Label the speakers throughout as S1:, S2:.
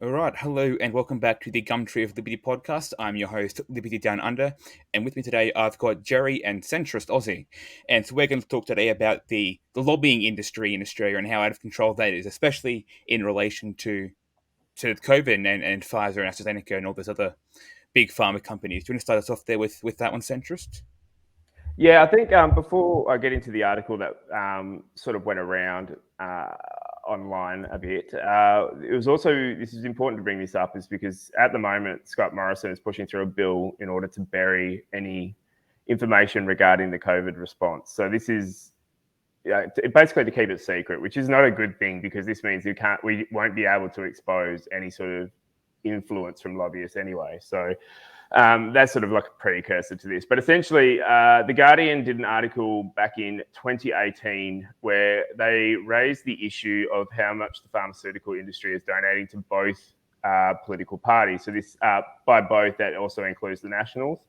S1: All right, hello and welcome back to the Gumtree of Liberty podcast. I'm your host, LibertyDownUnder, and with me today I've got Gerrie and CentristOzzy. And so we're going to talk today about the lobbying industry in Australia and how out of control that is, especially in relation to COVID and Pfizer and Astrazeneca and all those other big pharma companies. Do you want to start us off there with that one, Centrist?
S2: Yeah, I think before I get into the article that sort of went around online a bit, it was also, this is important to bring this up, is because at the moment, Scott Morrison is pushing through a bill in order to bury any information regarding the COVID response. So this is basically to keep it secret, which is not a good thing, because this means we won't be able to expose any sort of influence from lobbyists anyway. So that's sort of like a precursor to this. But essentially, The Guardian did an article back in 2018 where they raised the issue of how much the pharmaceutical industry is donating to both political parties. So this, by both, that also includes the Nationals.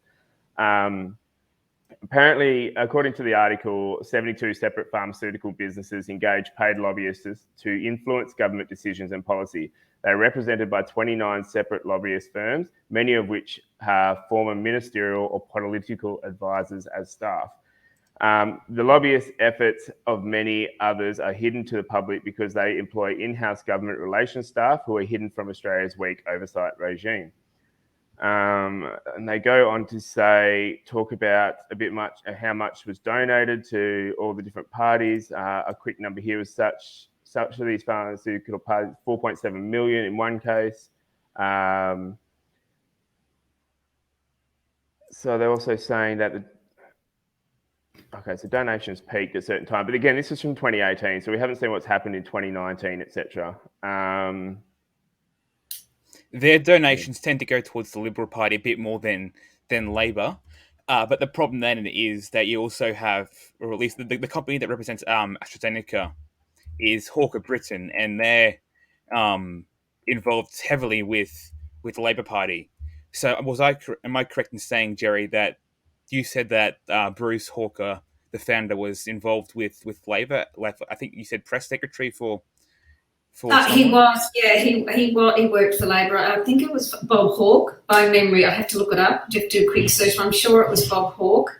S2: Apparently, according to the article, 72 separate pharmaceutical businesses engage paid lobbyists to influence government decisions and policy. They're represented by 29 separate lobbyist firms, many of which have former ministerial or political advisors as staff. The lobbyist efforts of many others are hidden to the public because they employ in-house government relations staff who are hidden from Australia's weak oversight regime. And they go on to talk about a bit much how much was donated to all the different parties. A quick number here was such of these pharmaceutical parties, 4.7 million in one case. So they're also saying that so donations peaked at a certain time, but again, this is from 2018, so we haven't seen what's happened in 2019, etc.
S1: Their donations tend to go towards the Liberal Party a bit more than Labor. But the problem then is that you also have, or at least the company that represents AstraZeneca is Hawker Britain, and they're involved heavily with the Labor Party. So am I correct in saying, Gerrie, that you said that Bruce Hawker, the founder, was involved with Labor? Like, I think you said press secretary for
S3: he was, yeah, he worked for Labor. I think it was Bob Hawke, by memory. I have to look it up, just do a quick search. I'm sure it was Bob Hawke.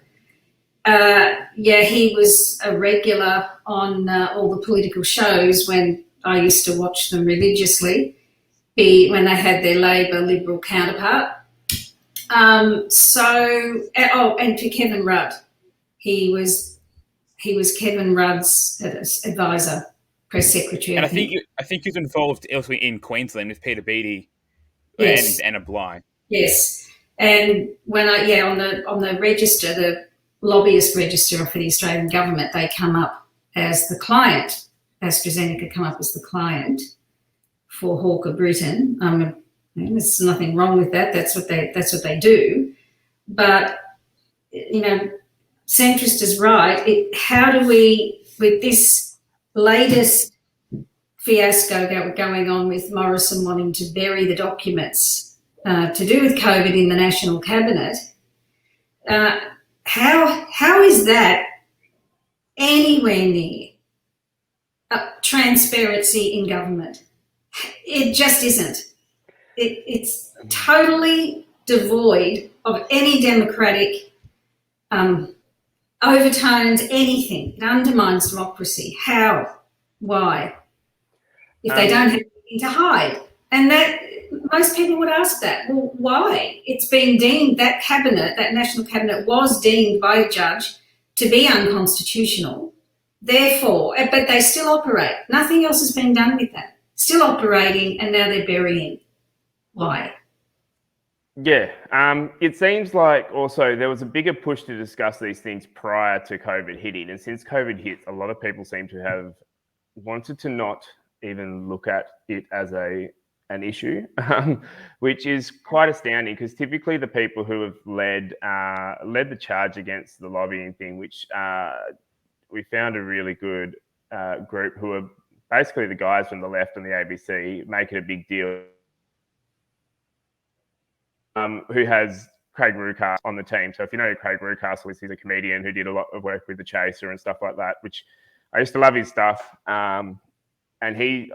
S3: He was a regular on all the political shows when I used to watch them religiously, when they had their Labor Liberal counterpart. And to Kevin Rudd. He was Kevin Rudd's advisor. Press secretary,
S1: and I think he was involved elsewhere in Queensland with Peter Beattie,
S3: yes,
S1: and Anna Bligh.
S3: Yes, and when on the register, the lobbyist register for the Australian government, they come up as the client. AstraZeneca come up as the client for Hawker Britain. There's nothing wrong with that. That's what they do. But Centrist is right. How do we, with this latest fiasco going on with Morrison wanting to bury the documents to do with COVID in the National Cabinet, how is that anywhere near transparency in government? It just isn't. It's totally devoid of any democratic overtones, anything. It undermines democracy. How? Why? If they don't have anything to hide. And that most people would ask that. Well, why? It's been deemed, that National Cabinet was deemed by a judge to be unconstitutional. Therefore, but they still operate. Nothing else has been done with that. Still operating, and now they're burying. Why?
S2: Yeah, it seems like also there was a bigger push to discuss these things prior to COVID hitting. And since COVID hit, a lot of people seem to have wanted to not even look at it as an issue, which is quite astounding, because typically the people who have led the charge against the lobbying thing, which we found a really good group who are basically the guys from the left and the ABC, make it a big deal. Who has Craig Rucastle on the team. So if you know who Craig Rucastle is, he's a comedian who did a lot of work with The Chaser and stuff like that, which I used to love his stuff. And he,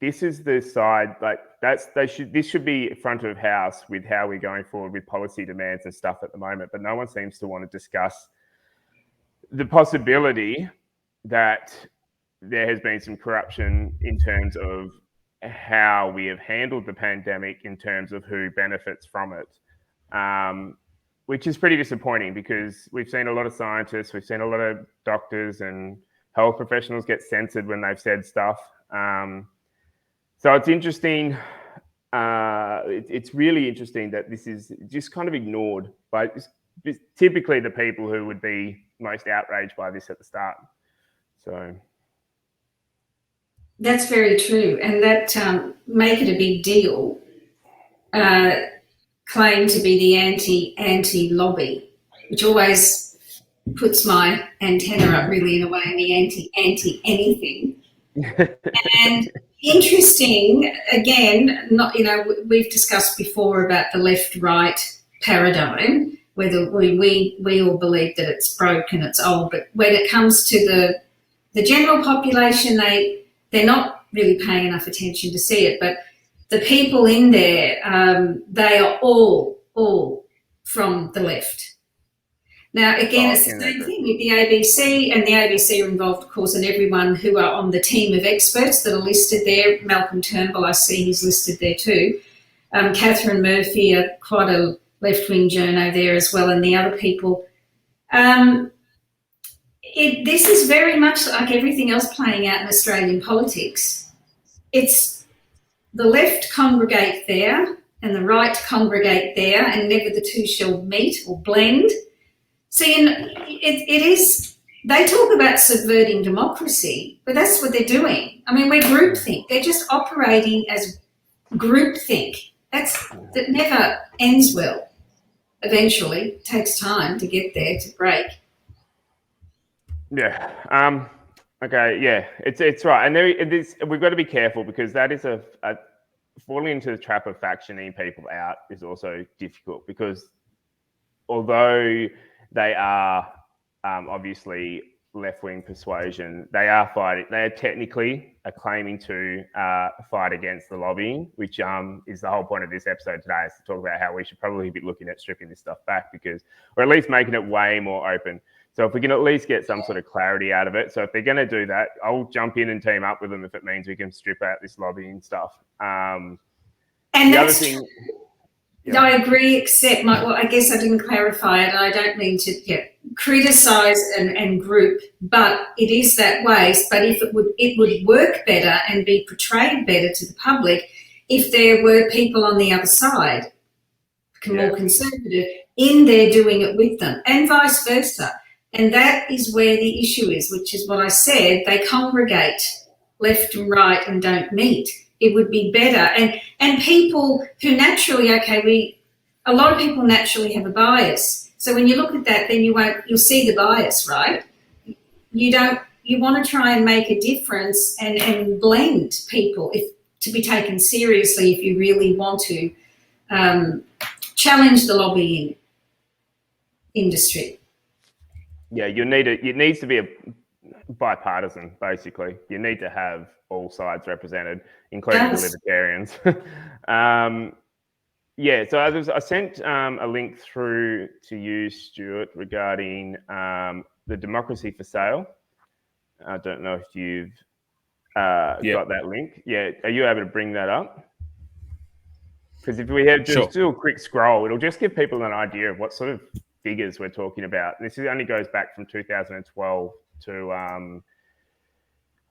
S2: this is the side, like this should be front of house with how we're going forward with policy demands and stuff at the moment. But no one seems to want to discuss the possibility that there has been some corruption in terms of how we have handled the pandemic, in terms of who benefits from it, which is pretty disappointing, because we've seen a lot of scientists, we've seen a lot of doctors and health professionals get censored when they've said stuff. So it's interesting. It's really interesting that this is just kind of ignored by typically the people who would be most outraged by this at the start. So
S3: that's very true, and that make it a big deal. Claim to be the anti-lobby, which always puts my antenna up really in a way, the anti anything. And interesting, again, not, we've discussed before about the left-right paradigm, whether we all believe that it's broken, it's old, but when it comes to the general population, they're not really paying enough attention to see it. But the people in there, they are all from the left. Now, again, it's the same thing with the ABC, and the ABC are involved, of course, and everyone who are on the team of experts that are listed there. Malcolm Turnbull, I see he's listed there too. Catherine Murphy, quite a left-wing journo there as well, and the other people. This is very much like everything else playing out in Australian politics. It's the left congregate there and the right congregate there, and never the two shall meet or blend. See, it is, they talk about subverting democracy, but that's what they're doing. I mean, we're groupthink. They're just operating as groupthink. That never ends well. Eventually, it takes time to get there, to break.
S2: Yeah. Okay. Yeah. It's right, and we've got to be careful, because that is a falling into the trap of factioning people out is also difficult, because although they are obviously left-wing persuasion, they are technically claiming to fight against the lobbying, which is the whole point of this episode today, is to talk about how we should probably be looking at stripping this stuff back, or at least making it way more open. So if we can at least get some sort of clarity out of it. So if they're going to do that, I'll jump in and team up with them if it means we can strip out this lobbying stuff.
S3: And the other thing, I agree, except I guess I didn't clarify it. I don't mean to criticise and group, but it is that way. But if it would work better and be portrayed better to the public if there were people on the other side, more conservative, in there doing it with them, and vice versa. And that is where the issue is, which is what I said. They congregate left and right and don't meet. It would be better. And people who naturally, a lot of people naturally have a bias. So when you look at that, then you'll see the bias, right? You want to try and make a difference and blend people to be taken seriously if you really want to challenge the lobbying industry.
S2: Yeah, it needs to be a bipartisan, basically. You need to have all sides represented, including the libertarians. So I sent a link through to you, Stuart, regarding the Democracy for Sale. I don't know if you've got that link. Yeah, are you able to bring that up? Because if we have just do a quick scroll, it'll just give people an idea of what sort of figures we're talking about. This only goes back from 2012 to,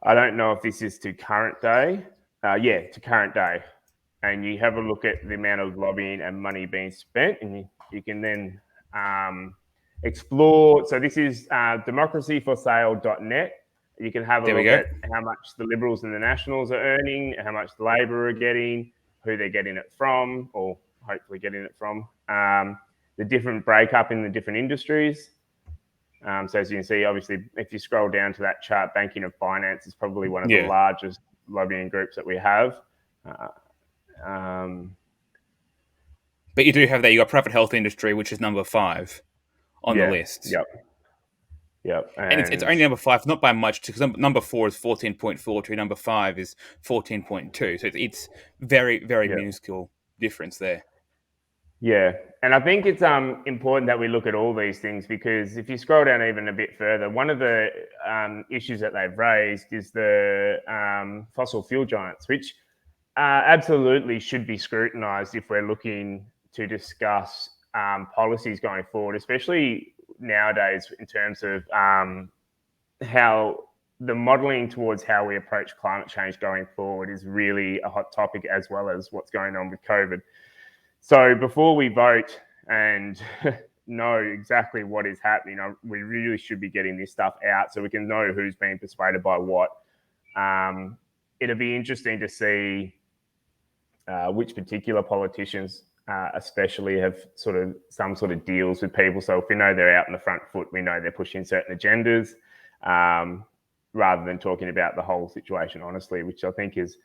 S2: I don't know if this is to current day. To current day. And you have a look at the amount of lobbying and money being spent, and you can then explore. So this is democracyforsale.net. You can have a look at how much the Liberals and the Nationals are earning, how much the Labor are getting, who they're getting it from, or hopefully getting it from. The different breakup in the different industries. So as you can see, obviously, if you scroll down to that chart, banking and finance is probably one of the largest lobbying groups that we have.
S1: But you do have that. You got private health industry, which is number 5 on the list.
S2: Yep. Yeah,
S1: and it's only number 5, not by much, because number 4 is 14.42, number 5 is 14.2, so it's very, very minuscule difference there.
S2: Yeah, and I think it's important that we look at all these things, because if you scroll down even a bit further, one of the issues that they've raised is the fossil fuel giants, which absolutely should be scrutinised if we're looking to discuss policies going forward, especially nowadays in terms of how the modelling towards how we approach climate change going forward is really a hot topic, as well as what's going on with COVID. So before we vote and know exactly what is happening, we really should be getting this stuff out so we can know who's being persuaded by what. It'll be interesting to see which particular politicians especially have some sort of deals with people. So if we know they're out in the front foot, we know they're pushing certain agendas, rather than talking about the whole situation honestly, which I think it's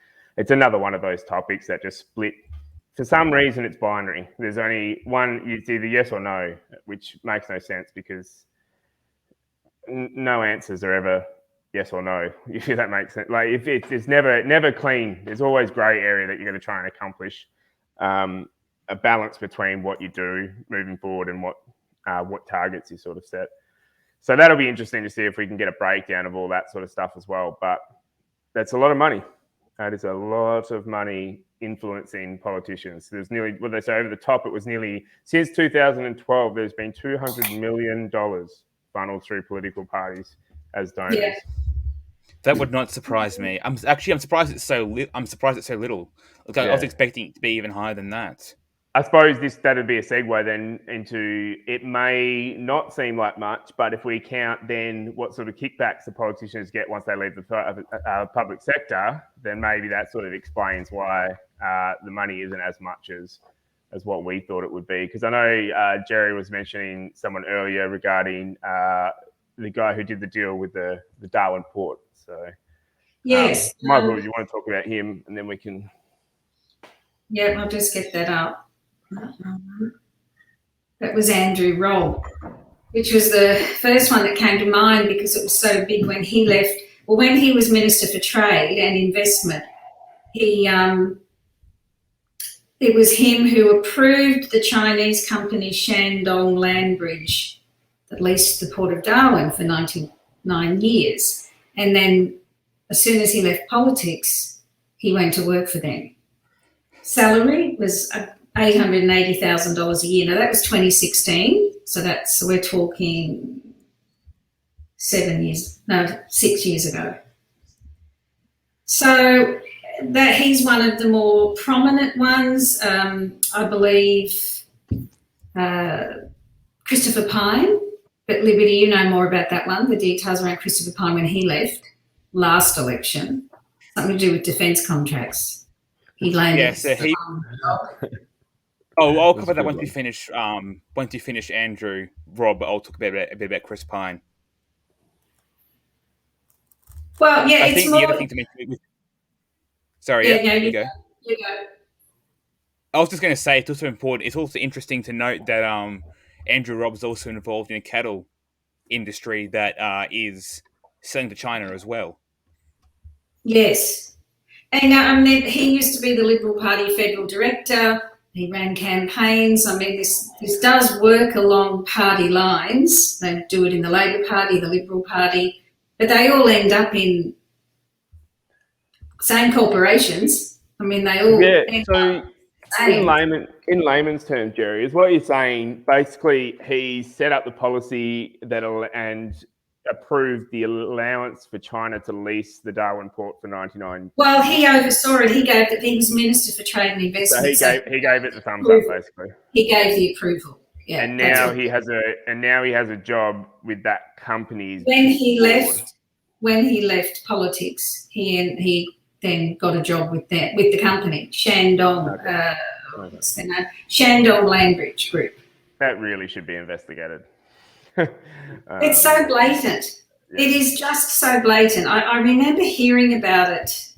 S2: another one of those topics that just split. For some reason, it's binary. There's only one, it's either yes or no, which makes no sense, because no answers are ever yes or no, if that makes sense. Like, if it's never clean. There's always grey area that you're going to try and accomplish a balance between what you do moving forward and what targets you sort of set. So that'll be interesting to see if we can get a breakdown of all that sort of stuff as well. But that's a lot of money. That is a lot of money influencing politicians. There's nearly, what they say over the top, it was nearly, since 2012, there's been $200 million funneled through political parties as donors.
S3: Yeah.
S1: That would not surprise me. I'm surprised it's so little. Like, I was expecting it to be even higher than that.
S2: I suppose that'd be a segue then into, it may not seem like much, but if we count then what sort of kickbacks the politicians get once they leave the public sector, then maybe that sort of explains why the money isn't as much as what we thought it would be. Because I know Gerrie was mentioning someone earlier regarding the guy who did the deal with the Darwin port. So
S3: yes,
S2: Michael, you want to talk about him, and then we can.
S3: Yeah, I'll just get that up. That was Andrew Robb, which was the first one that came to mind because it was so big when he left. Well, when he was Minister for Trade and Investment, it was him who approved the Chinese company Shandong Land Bridge that leased the Port of Darwin for 99 years. And then as soon as he left politics, he went to work for them. Salary was $880,000 a year. Now, that was 2016. So we're talking 6 years ago. So that he's one of the more prominent ones. I believe Christopher Pyne, but Liberty, you know more about that one, the details around Christopher Pyne when he left last election, something to do with defence contracts. He landed.
S1: Yeah, so I'll cover that once we finish. Once you finish Andrew Robb, I'll talk a bit about Chris Pyne.
S3: Well, yeah,
S1: I think the other thing to mention. Sorry, you go.
S3: You go.
S1: I was just going to say, it's also important. It's also interesting to note that Andrew Robb is also involved in a cattle industry that is selling to China as well.
S3: Yes, and he used to be the Liberal Party federal director. He ran campaigns. I mean, this does work along party lines. They do it in the Labor Party, the Liberal Party, but they all end up in same corporations. I mean, they all end up
S2: in layman's terms, Gerrie, is what you're saying. Basically, he set up the policy and approved the allowance for China to lease the Darwin port for 99.
S3: Well, he oversaw it. He was Minister for Trade and Investment.
S2: So he gave it the thumbs up, basically.
S3: He gave the approval. Yeah.
S2: And now he has a job with that company's.
S3: When he left politics, he then got a job with the company Shandong. What's their name? Shandong Landbridge Group. That
S2: really should be investigated.
S3: It's so blatant. Yeah. It is just so blatant. I remember hearing about it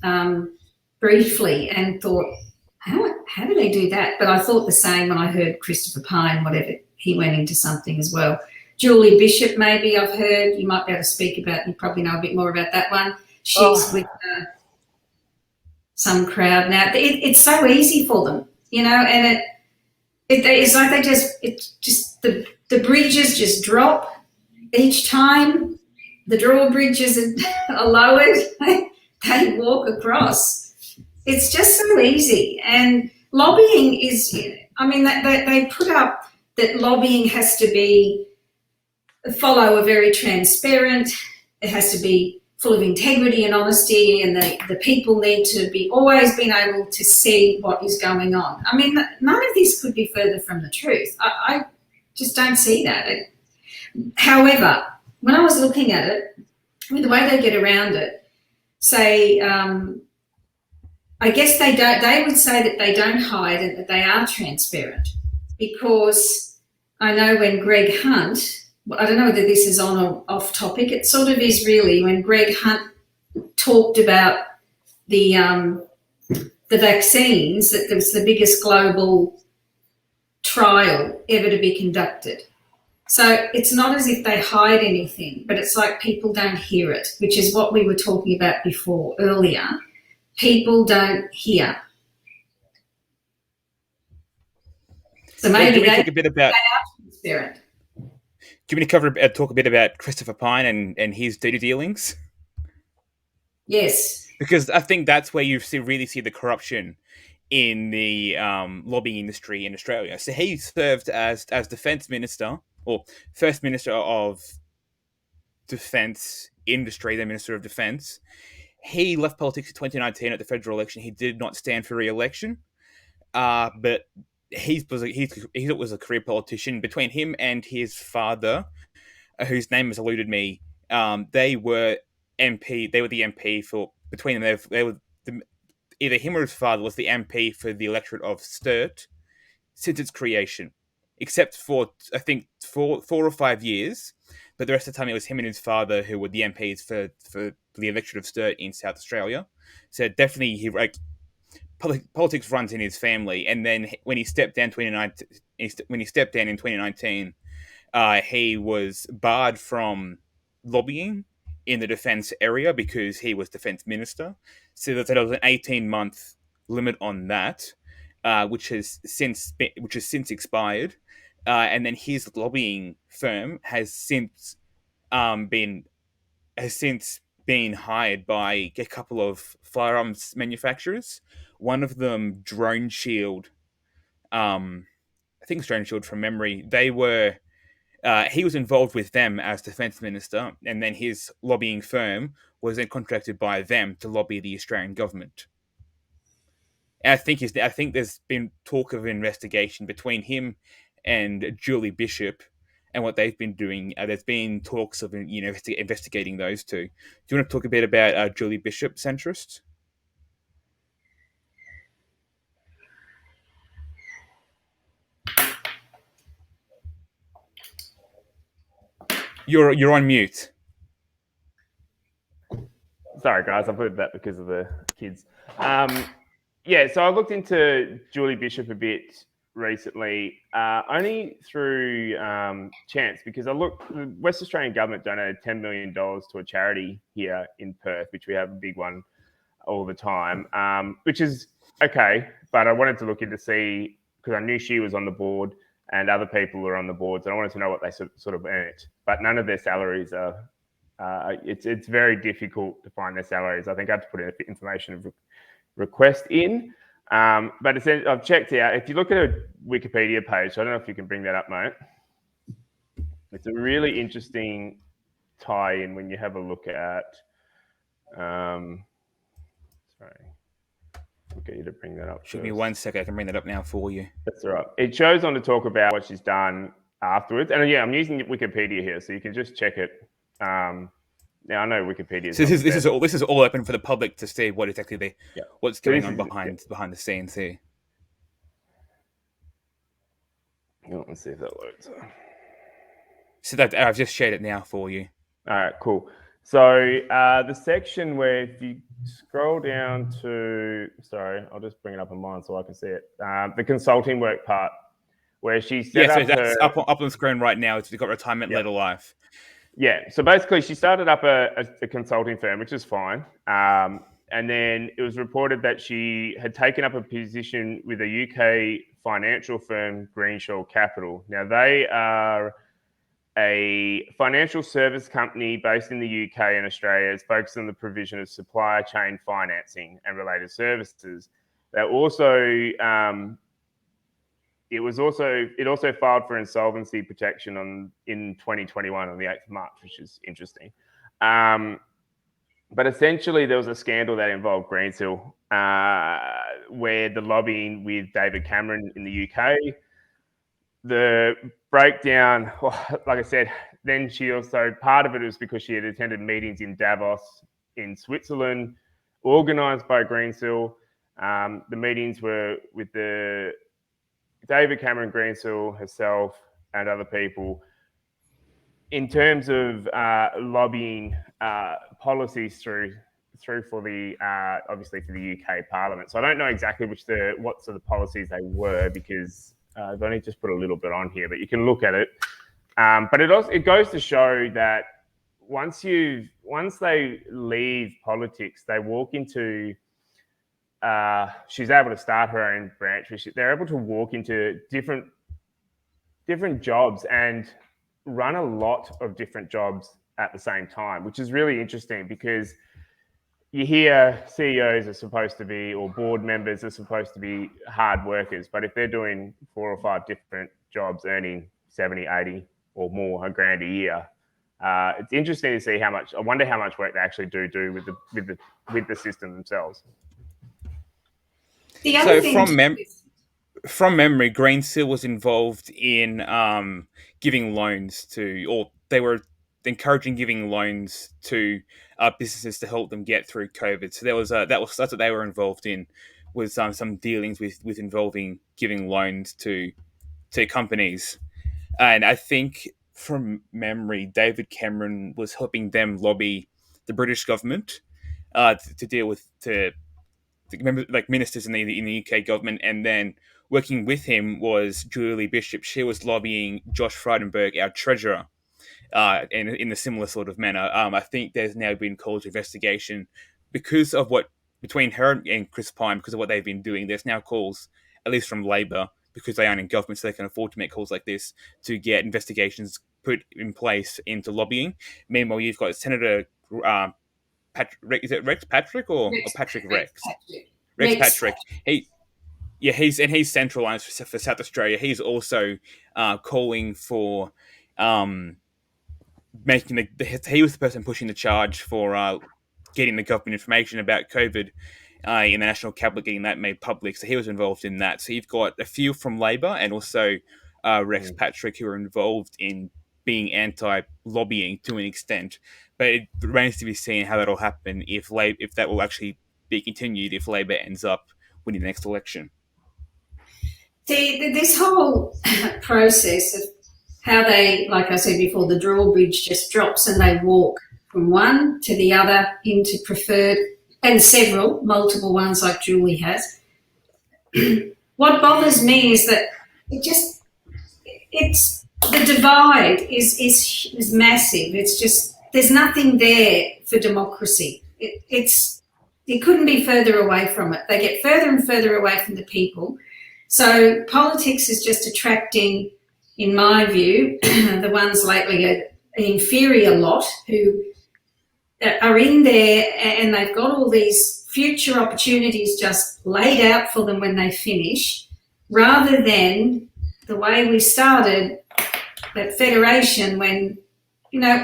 S3: briefly and thought, how do they do that? But I thought the same when I heard Christopher Pyne, whatever, he went into something as well. Julie Bishop, maybe I've heard. You might be able to speak about, you probably know a bit more about that one. She's with some crowd now. It's so easy for them, you know, and it's like the bridges just drop each time. The drawbridges are lowered. They walk across. It's just so easy. And lobbying is, I mean, they put up that lobbying has to follow a very transparent, it has to be full of integrity and honesty, and the people need to be always being able to see what is going on. I mean, none of this could be further from the truth. I just don't see that. However, when I was looking at it, I mean, the way they get around it, say, I guess they would say that they don't hide and that they are transparent, because I know when Greg Hunt, I don't know whether this is on or off topic, it sort of is really, when Greg Hunt talked about the vaccines, that there was the biggest global trial ever to be conducted. So it's not as if they hide anything, but it's like people don't hear it, which is what we were talking about before, earlier. People don't hear. So maybe they are transparent.
S1: Do you want to talk a bit about Christopher Pyne and his dirty dealings?
S3: Yes.
S1: Because I think that's where you really see the corruption in the lobbying industry in Australia. So he served as Defence Minister, or First Minister of Defence Industry, the Minister of Defence. He left politics in 2019 at the federal election. He did not stand for re-election, but he was a career politician. Between him and his father, whose name has eluded me, they were MP. They were the MP for, between them. They were either him or his father was the MP for the electorate of Sturt since its creation, except for I think 4 or 5 years. But the rest of the time, it was him and his father who were the MPs for the electorate of Sturt in South Australia. So definitely, politics runs in his family. And then when he stepped down in 2019, he was barred from lobbying in the defence area because he was defence minister. So there was an 18-month limit on that, which has since expired. And then his lobbying firm has since been hired by a couple of firearms manufacturers. One of them, Drone Shield. I think it's Drone Shield from memory. They were. He was involved with them as defence minister, and then his lobbying firm was then contracted by them to lobby the Australian government. And I think there's been talk of investigation between him and Julie Bishop and what they've been doing. There's been talks of investigating those two. Do you want to talk a bit about Julie Bishop, centrist? You're on mute.
S2: Sorry, guys, I put that because of the kids. Yeah, so I looked into Julie Bishop a bit recently, only through chance, because the West Australian government donated $10 million to a charity here in Perth, which we have a big one all the time, which is okay. But I wanted to look into see, because I knew she was on the board and other people were on the boards, and I wanted to know what they sort of earned. But none of their salaries are. It's very difficult to find their salaries. I think I had to put in information of request in. But I've checked out, if you look at a Wikipedia page, I don't know if you can bring that up, mate. It's a really interesting tie-in when you have a look at, sorry, I'll get you to bring that up.
S1: Give me 1 second, I can bring that up now for you.
S2: That's all right. It shows on to talk about what she's done afterwards. And yeah, I'm using Wikipedia here, so you can just check it. Now I know Wikipedia.
S1: So this is all open for the public to see what exactly what's going on behind the scenes here.
S2: Let's see if that works.
S1: So that I've just shared it now for you.
S2: All right, cool. So the section where if you scroll down to, sorry, I'll just bring it up on mine so I can see it. The consulting work part. where she set
S1: so
S2: up
S1: that's
S2: her...
S1: up on the screen right now. It's got retirement later life.
S2: Yeah, so basically she started up a consulting firm, which is fine. And then it was reported that she had taken up a position with a UK financial firm, Greenshaw Capital. Now, they are a financial service company based in the UK and Australia. It's focused on the provision of supply chain financing and related services. They also, it also filed for insolvency protection in 2021 on the 8th of March, which is interesting. But essentially, there was a scandal that involved Greensill, where the lobbying with David Cameron in the UK, the breakdown, like I said, then she also, part of it was because she had attended meetings in Davos in Switzerland, organised by Greensill. The meetings were with the David Cameron, Greensill, herself, and other people, in terms of lobbying policies through for the obviously for the UK Parliament. So I don't know exactly what sort of policies they were, because I've only just put a little bit on here, but you can look at it. But it goes to show that once they leave politics, they walk into... she's able to start her own branch. They're able to walk into different jobs and run a lot of different jobs at the same time, which is really interesting, because you hear CEOs are supposed to be, or board members are supposed to be hard workers, but if they're doing 4 or 5 different jobs, earning 70, 80 or more $1,000 a year, it's interesting to see how much. I wonder how much work they actually do with the system themselves.
S3: The other thing
S1: from memory, Greensill was involved in giving loans to, or they were encouraging giving loans to businesses to help them get through COVID. So that's what they were involved in, was some dealings with involving giving loans to companies. And I think from memory, David Cameron was helping them lobby the British government to deal with ministers in the UK government, and then working with him was Julie Bishop. She was lobbying Josh Frydenberg, our treasurer, in a similar sort of manner. I think there's now been calls to investigation because of between her and Chris Pyne, because of what they've been doing. There's now calls, at least from Labor, because they aren't in government, so they can afford to make calls like this, to get investigations put in place into lobbying. Meanwhile, you've got Senator is it Rex Patrick or Patrick Rex? Rex Patrick. He's centralised for South Australia. He's also calling for making he was the person pushing the charge for getting the government information about COVID in the National Cabinet, getting that made public. So he was involved in that. So you've got a few from Labor and also Rex Patrick, who are involved in being anti-lobbying to an extent. But it remains to be seen how that'll happen, if that will actually be continued if Labor ends up winning the next election.
S3: This whole process of how they, like I said before, the drawbridge just drops and they walk from one to the other into preferred, and multiple ones like Julie has. What bothers me is that the divide is massive. It's just, there's nothing there for democracy. It couldn't be further away from it. They get further and further away from the people. So politics is just attracting, in my view, the ones lately, an inferior lot who are in there and they've got all these future opportunities just laid out for them when they finish, rather than the way we started that federation, when,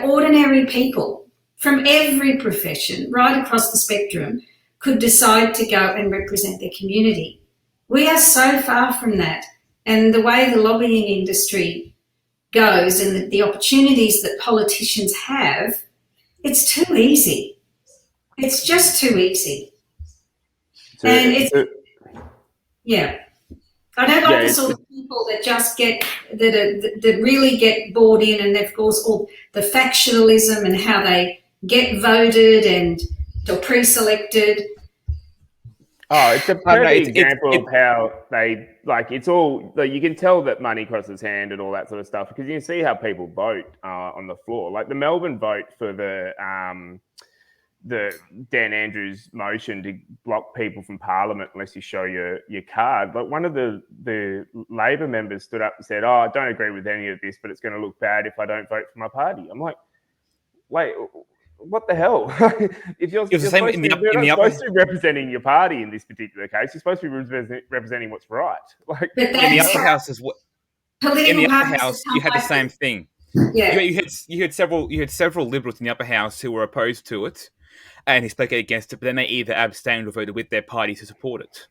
S3: ordinary people from every profession right across the spectrum could decide to go and represent their community. We are so far from that. And the way the lobbying industry goes and the opportunities that politicians have, it's too easy. It's just too easy. I don't like the sort of people that just that really get bought in, and of course all the factionalism and how they get voted or pre-selected.
S2: Oh, it's a
S1: No,
S2: perfect example of how they, like, it's all, like, you can tell that money crosses hand and all that sort of stuff, because you can see how people vote on the floor. Like the Melbourne vote for the Dan Andrews motion to block people from Parliament unless you show your card. But one of the Labor members stood up and said, "Oh, I don't agree with any of this, but it's going to look bad if I don't vote for my party." I'm like, wait, what the hell? If you're supposed to be representing your party in this particular case, you're supposed to be representing what's right. Like
S1: in the upper house as well. In the upper house, you had the same thing.
S3: Yeah,
S1: you had several Liberals in the upper house who were opposed to it, and he spoke against it. But then they either abstained or voted with their party to support it.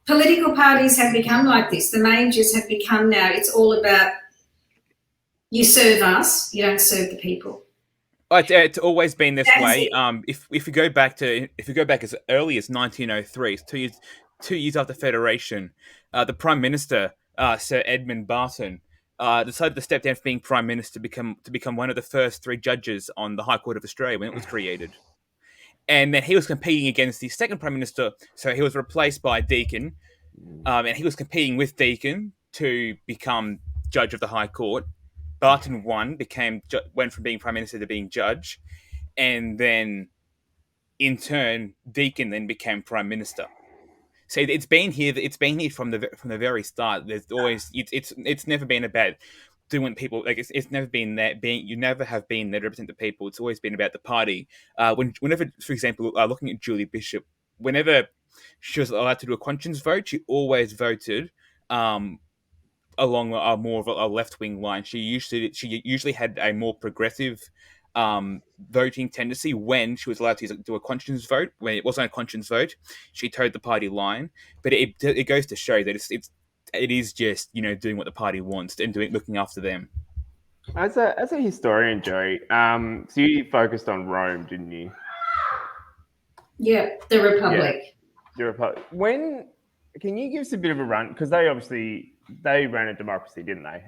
S3: Political parties have become like this. The majors have become now. It's all about you serve us, you don't serve the people.
S1: It's always been this way. If you go back as early as 1903, 2 years after Federation, the Prime Minister, Sir Edmund Barton, decided to step down from being Prime Minister to become one of the first 3 judges on the High Court of Australia when it was created. And then he was competing against the second Prime Minister, so he was replaced by Deakin, and he was competing with Deakin to become Judge of the High Court. Barton won, went from being Prime Minister to being Judge, and then, in turn, Deakin then became Prime Minister. So it's been here from the very start. There's always it's never been about doing people, like it's never been that being. You never have been there to represent the people. It's always been about the party. Whenever, for example, looking at Julie Bishop, whenever she was allowed to do a conscience vote, she always voted along more of a left-wing line. She usually had a more progressive voting tendency when she was allowed to do a conscience vote. When it wasn't a conscience vote, she towed the party line. But it goes to show that it is just doing what the party wants and looking after them.
S2: As a historian, Gerrie, so you focused on Rome, didn't you?
S3: Yeah, the Republic.
S2: Yeah, the Republic. Can you give us a bit of a run? Because they ran a democracy, didn't they?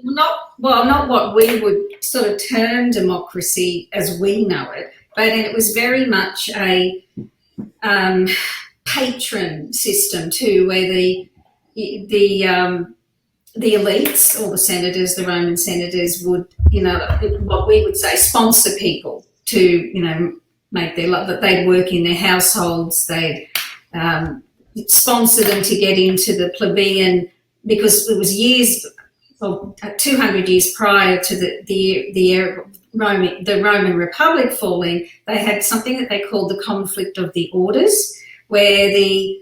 S3: Not what we would sort of term democracy as we know it, but it was very much a patron system too, where the elites or the senators, the Roman senators, would what we would say sponsor people to make their life, that they'd work in their households, they'd sponsor them to get into the plebeian, because it was 200 years prior to the Roman Republic falling. They had something that they called the conflict of the orders, where the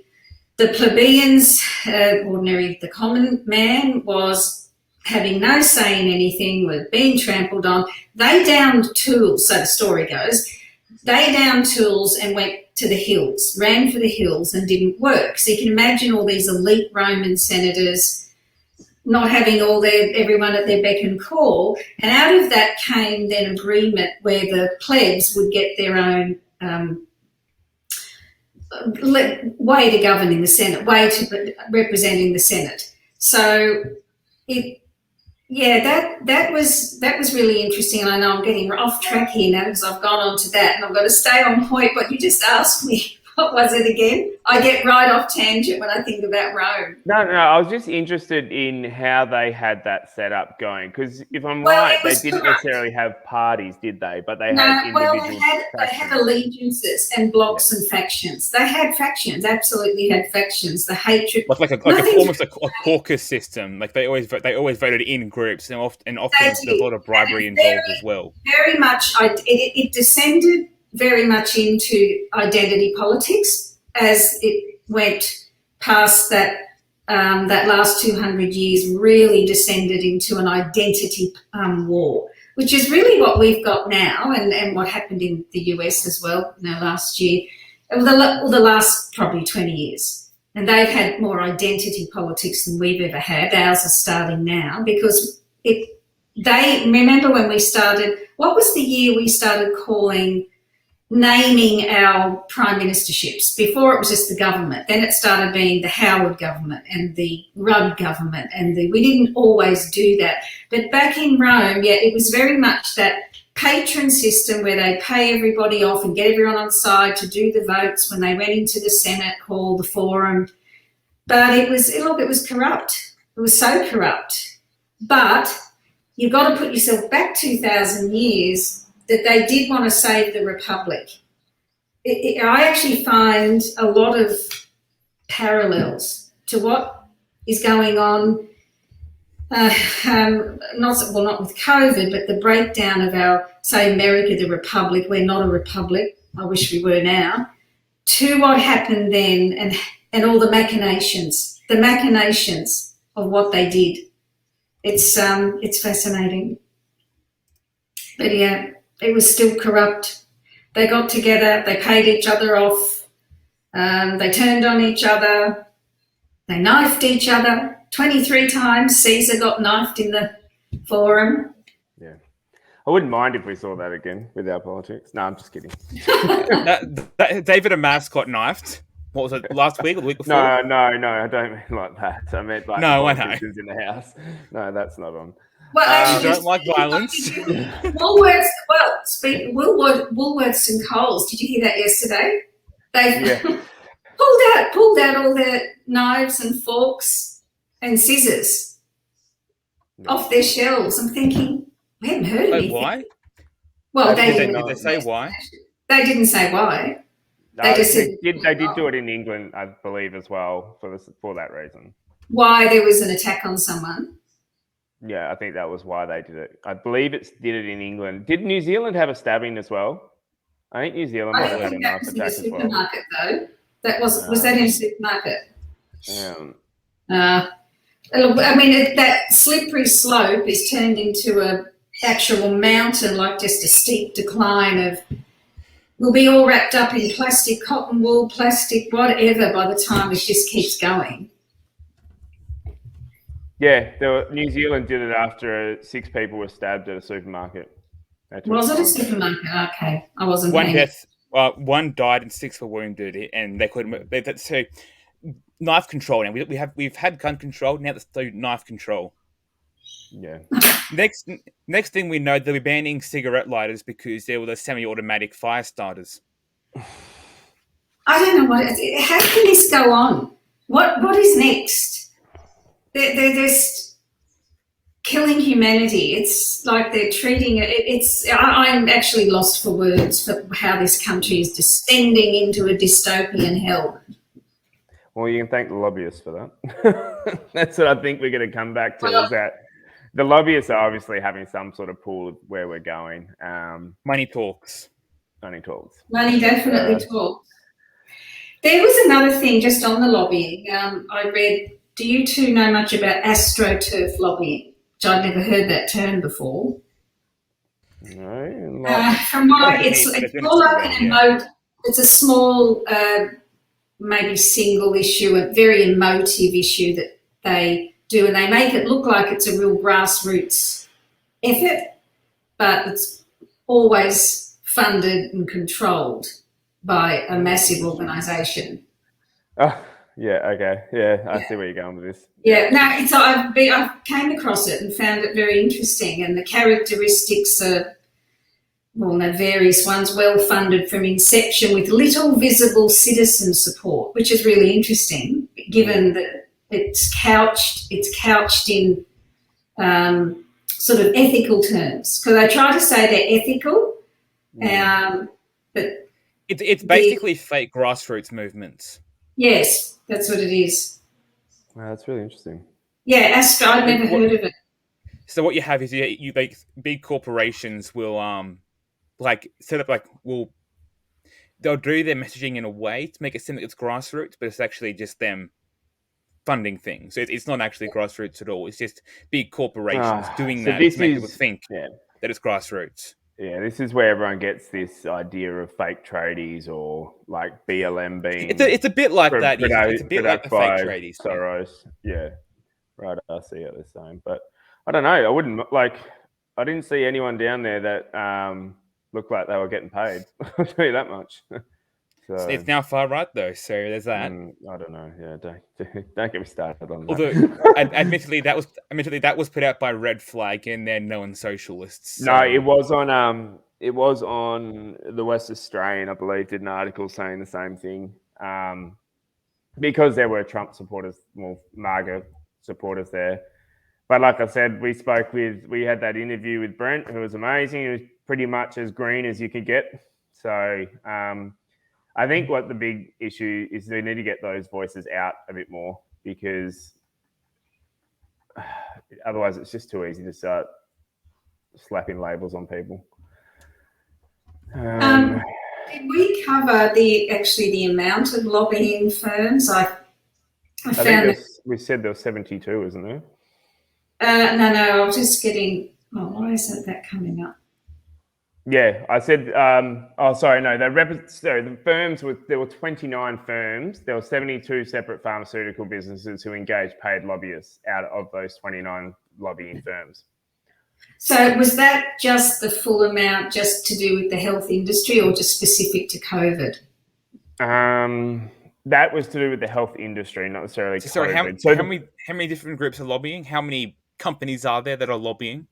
S3: plebeians, the common man, was having no say in anything, were being trampled on. They downed tools, so the story goes. They downed tools and went to the hills, ran for the hills, and didn't work. So you can imagine all these elite Roman senators not having everyone at their beck and call. And out of that came then agreement where the plebs would get their own way to govern in the Senate, way to representing the Senate. So that was really interesting. And I know I'm getting off track here now because I've gone on to that, and I've got to stay on point. But you just asked me, what was it again? I get right off tangent when I think about Rome.
S2: No, I was just interested in how they had that set up going, because if I'm right, they didn't necessarily have parties, did they? But they had individual
S3: they had allegiances and blocks and factions. They had factions, absolutely had factions. The hatred,
S1: almost a caucus system. Like they always voted in groups, and often there's a lot of bribery involved as well.
S3: Very much, it descended very much into identity politics as it went past that. That last 200 years really descended into an identity war, which is really what we've got now, and what happened in the US as well last year, the last probably 20 years. And they've had more identity politics than we've ever had. Ours are starting now because remember when we started, what was the year we started naming our prime ministerships? Before it was just the government, then it started being the Howard government and the Rudd government, and we didn't always do that. But back in Rome, it was very much that patron system where they pay everybody off and get everyone on side to do the votes when they went into the Senate hall, the forum. But it was corrupt. It was so corrupt. But you've got to put yourself back 2,000 years that they did want to save the Republic. I actually find a lot of parallels to what is going on, not with COVID, but the breakdown of our, say, America, the Republic. We're not a republic. I wish we were now. To what happened then and all the machinations of what they did. It's fascinating. But yeah, it was still corrupt. They got together, they paid each other off, they turned on each other, they knifed each other 23 times. Caesar got knifed in the forum.
S2: Yeah. I wouldn't mind if we saw that again with our politics. No, I'm just kidding.
S1: David and Mass got knifed. What was it, last week or the week before?
S2: No, I don't mean like that. I meant like
S1: no,
S2: the politicians in the house. No, that's not on.
S3: Well, actually,
S1: you don't like violence?
S3: Woolworths and Coles, did you hear that yesterday? They pulled out all their knives and forks and scissors off their shelves. I'm thinking, we haven't heard anything.
S1: Why?
S3: Well,
S1: did they say why?
S3: They didn't say why.
S2: They just said they did do it in England, I believe, as well for that reason.
S3: Why there was an attack on someone?
S2: Yeah, I think that was why they did it. I believe did it in England. Did New Zealand have a stabbing as well? I think New Zealand might have had a knife attack as well.
S3: Supermarket though. That was that in a supermarket?
S2: Yeah.
S3: I mean, that slippery slope is turned into a actual mountain, like just a steep decline of. We'll be all wrapped up in plastic, cotton wool, plastic, whatever, by the time it just keeps going.
S2: Yeah, New Zealand did it after 6 people were stabbed at a supermarket.
S3: Was it a supermarket? Okay, I wasn't.
S1: One death. One died and 6 were wounded, and they couldn't. So, knife control. Now we've had gun control. Now let's do knife control.
S2: Yeah.
S1: Next thing we know, they'll be banning cigarette lighters because they were the semi-automatic fire starters.
S3: I don't know how can this go on? What is next? They're just killing humanity. It's like they're treating it. I'm actually lost for words for how this country is descending into a dystopian hell.
S2: Well, you can thank the lobbyists for that. That's what I think we're going to come back to. Is that the lobbyists are obviously having some sort of pool of where we're going.
S1: Money talks.
S2: Money talks.
S3: Money definitely talks. There was another thing just on the lobbying. I read, do you two know much about AstroTurf lobbying? Which I'd never heard that term before.
S2: No.
S3: From what it's more like an emote. It's a small, maybe single issue, a very emotive issue that they do, and they make it look like it's a real grassroots effort, but it's always funded and controlled by a massive organisation.
S2: Oh, yeah, okay. Yeah, I see where you're going with this.
S3: Yeah, no, I came across it and found it very interesting, and the characteristics are, well, no, various ones, well-funded from inception with little visible citizen support, which is really interesting, given that it's couched in sort of ethical terms. Because I try to say they're ethical, but
S1: it's basically fake grassroots movements.
S3: Yes, that's what it is.
S2: Wow, that's really interesting.
S3: Yeah, I've never heard of it.
S1: So what you have is you like big corporations will set up they'll do their messaging in a way to make it seem like it's grassroots, but it's actually just them funding things. So it's not actually grassroots at all. It's just big corporations doing that to make people think that it's grassroots.
S2: Yeah, this is where everyone gets this idea of fake tradies or like BLM being.
S1: It's a bit like that. It's a bit like the fake tradies.
S2: Soros. Yeah, right. I see what they're saying, but I don't know. I didn't see anyone down there that looked like they were getting paid. I'll tell you that much. So
S1: It's now far right though, so there's that.
S2: I don't know. Yeah, don't get me started on that.
S1: Although, admittedly, that was put out by Red Flag and they're known socialists. So.
S2: No, it was on the West Australian, I believe, did an article saying the same thing. Because there were Trump supporters, well, MAGA supporters there. But like I said, we had that interview with Brent, who was amazing. He was pretty much as green as you could get. So I think what the big issue is, they need to get those voices out a bit more, because otherwise it's just too easy to start slapping labels on people.
S3: Did we cover the amount of lobbying firms? I found
S2: we said there were 72, isn't there?
S3: No, I was just getting. Oh, why isn't that coming up?
S2: Yeah, I said. The firms there were 29 firms. There were 72 separate pharmaceutical businesses who engaged paid lobbyists out of those 29 lobbying firms.
S3: So was that just the full amount, just to do with the health industry, or just specific to COVID?
S2: That was to do with the health industry, not necessarily COVID.
S1: Sorry, how many different groups are lobbying? How many companies are there that are lobbying?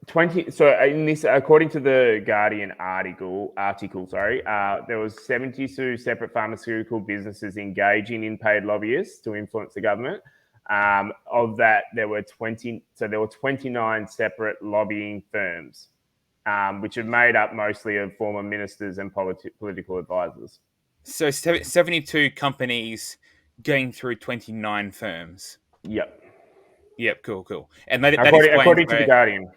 S2: 20. So in this, according to the Guardian article, there was 72 separate pharmaceutical businesses engaging in paid lobbyists to influence the government. Of that, there were 20. So there were 29 separate lobbying firms, which are made up mostly of former ministers and political advisors.
S1: So 72 companies going through 29 firms.
S2: Yep.
S1: Cool. And
S2: according to the Guardian.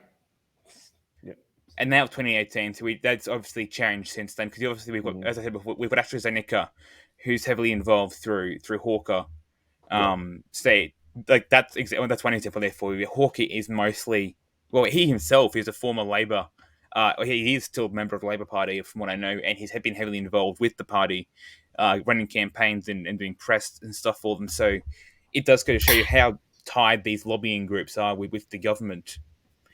S1: Yep. And now 2018, so that's obviously changed since then, because obviously we've got, as I said before, we've got Astrazeneca, who's heavily involved through Hawker. State, like that's one example there for you. Hawker is mostly, well, he himself is a former Labor. He is still a member of the Labor Party, from what I know, and he's been heavily involved with the party, running campaigns and doing press and stuff for them. So it does go to show you how tied these lobbying groups are with the government.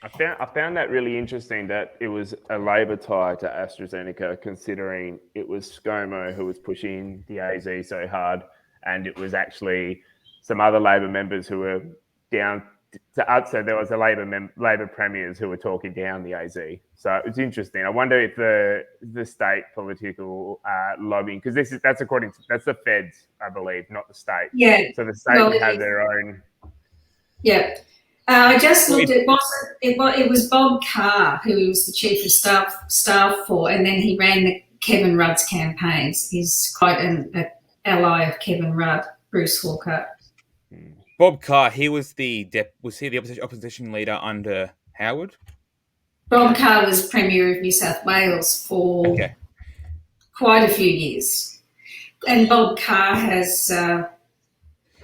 S2: I found that really interesting, that it was a Labor tie to AstraZeneca, considering it was ScoMo who was pushing the AZ so hard, and it was actually some other Labor members who were down. So there was a Labor premiers who were talking down the AZ. So it's interesting. I wonder if the state political lobbying, because that's the feds, I believe, not the state.
S3: Yeah.
S2: So the state have their own.
S3: Yeah. I just looked at it was Bob Carr, who was the chief of staff for, and then he ran the Kevin Rudd's campaigns. He's quite an ally of Kevin Rudd, Bruce Hawker.
S1: Bob Carr, he was the opposition leader under Howard?
S3: Bob Carr was Premier of New South Wales for quite a few years. And Bob Carr has...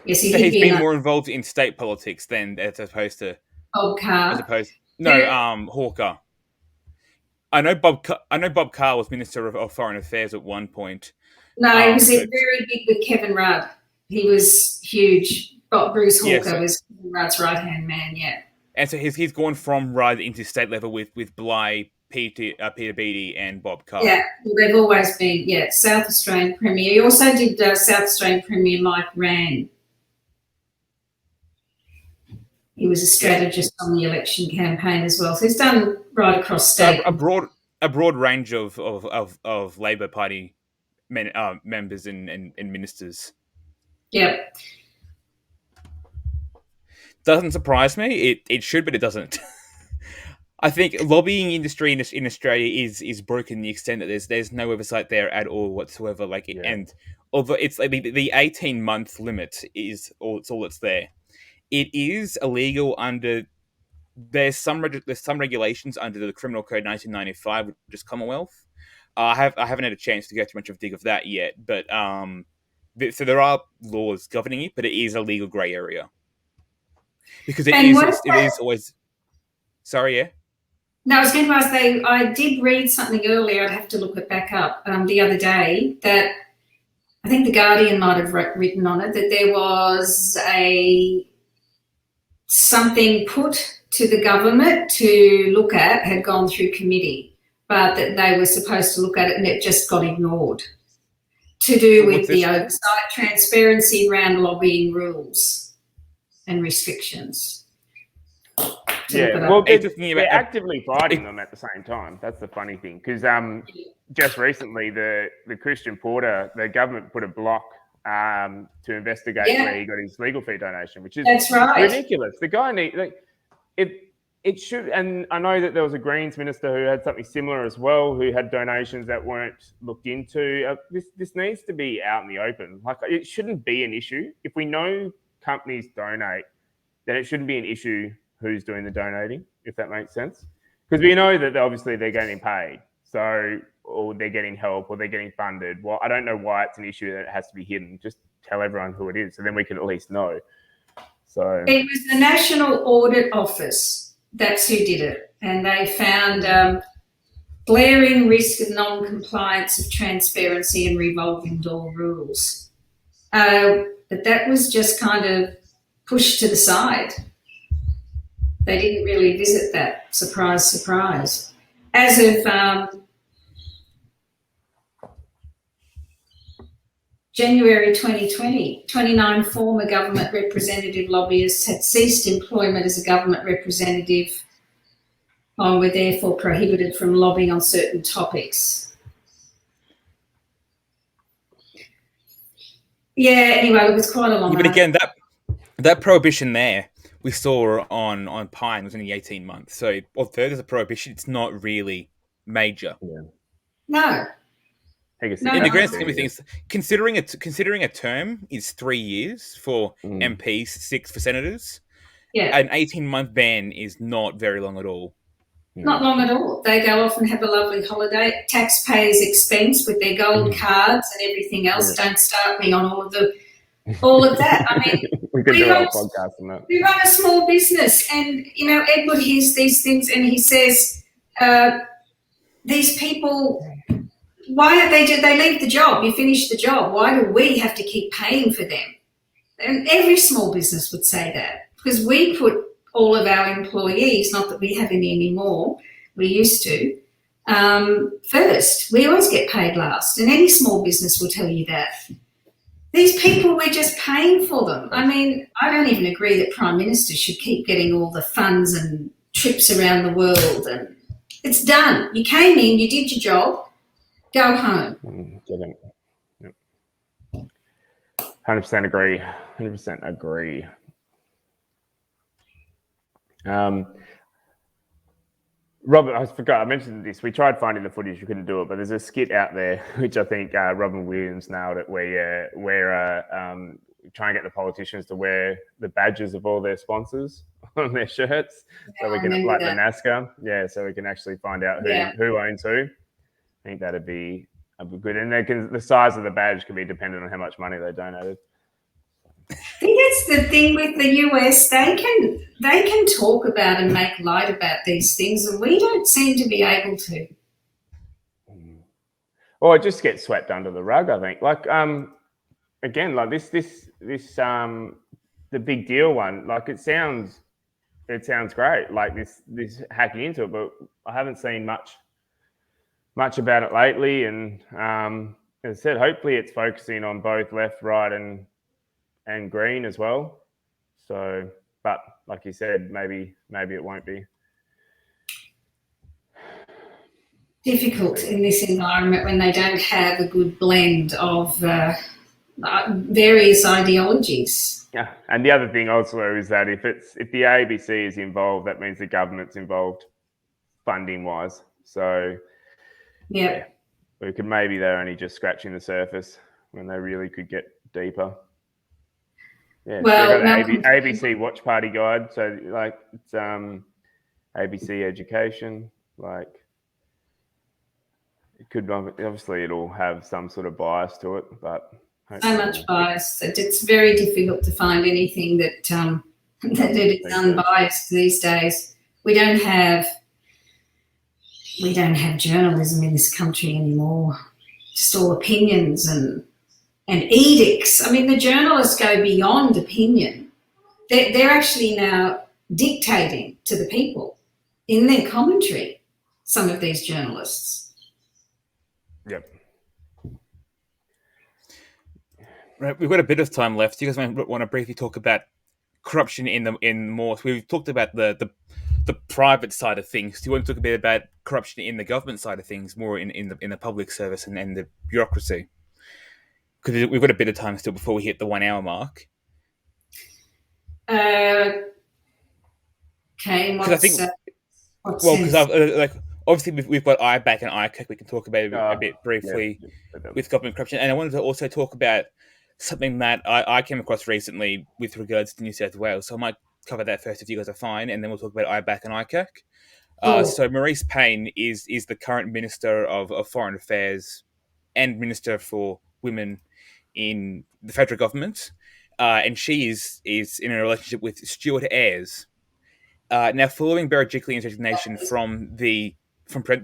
S3: he's
S1: been more involved in state politics than as opposed to
S3: Bob Carr.
S1: Hawker. I know Bob Carr was Minister of Foreign Affairs at one point.
S3: No, he was very big with Kevin Rudd. He was huge. Bruce Hawker was Kevin Rudd's right-hand man. Yeah.
S1: And so he's gone from Rudd into state level with Bligh, Peter Beattie, and Bob Carr.
S3: Yeah, they've always been South Australian Premier. He also did South Australian Premier Mike Rann. He was a strategist on the election campaign as well. So he's done right across state.
S1: A broad range of Labor Party members and ministers.
S3: Yep.
S1: Doesn't surprise me. It should, but it doesn't. I think lobbying industry in Australia is broken to the extent that there's no oversight there at all whatsoever. And although it's like the 18-month limit is all that's there. It is illegal under. There's some regulations under the Criminal Code 1995, which is Commonwealth. I haven't had a chance to go too much of a dig of that yet, but so there are laws governing it, but it is a legal grey area because it is always. Sorry, yeah.
S3: No, I was going to ask. I did read something earlier. I'd have to look it back up. The other day that I think the Guardian might have written on it that there was something put to the government to look at, had gone through committee, but that they were supposed to look at it and it just got ignored. to do with the oversight, transparency around lobbying rules and restrictions.
S2: Yeah, well, they're actively fighting them at the same time. That's the funny thing, because just recently the Christian Porter, the government put a block to investigate where he got his legal fee donation, which is ridiculous. The guy it should, and I know that there was a Greens minister who had something similar as well, who had donations that weren't looked into. This needs to be out in the open. Like, it shouldn't be an issue. If we know companies donate, then it shouldn't be an issue who's doing the donating, if that makes sense. Because we know that obviously they're getting paid, or they're getting help, or they're getting funded. Well, I don't know why it's an issue that it has to be hidden. Just tell everyone who it is, so then we can at least know. So
S3: it was the National Audit Office. That's who did it. And they found glaring risk of non-compliance of transparency and revolving door rules. But that was just kind of pushed to the side. They didn't really visit that. Surprise, surprise. As of January 2020, 29 former government representative lobbyists had ceased employment as a government representative and were therefore prohibited from lobbying on certain topics. Yeah, anyway, it was quite a long
S1: But again, that prohibition there we saw on Pyne was only 18 months. So although there's a prohibition, it's not really major.
S2: Yeah.
S3: No.
S1: In the grand scheme of things, considering a term is 3 years for MPs, 6 for senators.
S3: Yeah.
S1: An 18-month ban is not very long at all.
S3: Not long at all. They go off and have a lovely holiday at taxpayers' expense with their gold cards and everything else. Don't start me on all of that. I mean,
S2: we could do a podcast on that.
S3: We run a small business, and Edward hears these things and he says, these people, why they leave the job? You finish the job. Why do we have to keep paying for them? And every small business would say that, because we put all of our employees, not that we have any anymore, we used to, first. We always get paid last, and any small business will tell you that. These people, we're just paying for them. I mean, I don't even agree that Prime Minister should keep getting all the funds and trips around the world. And it's done. You came in, you did your job, go home.
S2: 100% agree. 100% agree. Robert, I forgot, I mentioned this. We tried finding the footage, you couldn't do it, but there's a skit out there, which I think Robin Williams nailed it, where try and get the politicians to wear the badges of all their sponsors on their shirts, so we can, like the NASCAR, so we can actually find out who owns who. I think that'd be good, and the size of the badge can be dependent on how much money they donated.
S3: I think that's the thing with the US. They can talk about and make light about these things, and we don't seem to be able to.
S2: Or it just gets swept under the rug, I think. Like again, like this the big deal one. Like it sounds great. Like this hacking into it, but I haven't seen much about it lately. And as I said, hopefully it's focusing on both left, right, and green as well. So, but like you said, maybe it won't be.
S3: Difficult in this environment when they don't have a good blend of various ideologies.
S2: Yeah, and the other thing also is that if the ABC is involved, that means the government's involved funding wise. So
S3: yeah,
S2: we could, maybe they're only just scratching the surface when they really could get deeper. Yeah, well, ABC Watch Party Guide. So like it's ABC Education. Like it could, obviously it'll have some sort of bias to it, but
S3: so much bias that it's very difficult to find anything that that is unbiased these days. We don't have journalism in this country anymore. Just all opinions and edicts. I mean, the journalists go beyond opinion. They're actually now dictating to the people in their commentary, some of these journalists.
S2: Yep.
S1: Right, we've got a bit of time left. Do you guys want to briefly talk about corruption in more? We've talked about the private side of things. Do you want to talk a bit about corruption in the government side of things, more in the public service and the bureaucracy? Because we've got a bit of time still before we hit the 1 hour mark.
S3: Okay,
S1: Because I think, because obviously we've got IBAC and ICAC. We can talk about a bit briefly with government corruption, and I wanted to also talk about something that I came across recently with regards to New South Wales. So I might cover that first if you guys are fine, and then we'll talk about IBAC and ICAC. So Marise Pyne is the current Minister of Foreign Affairs and Minister for Women in the federal government, and she is in a relationship with Stuart Ayres. Now, following Berejiklian's resignation from the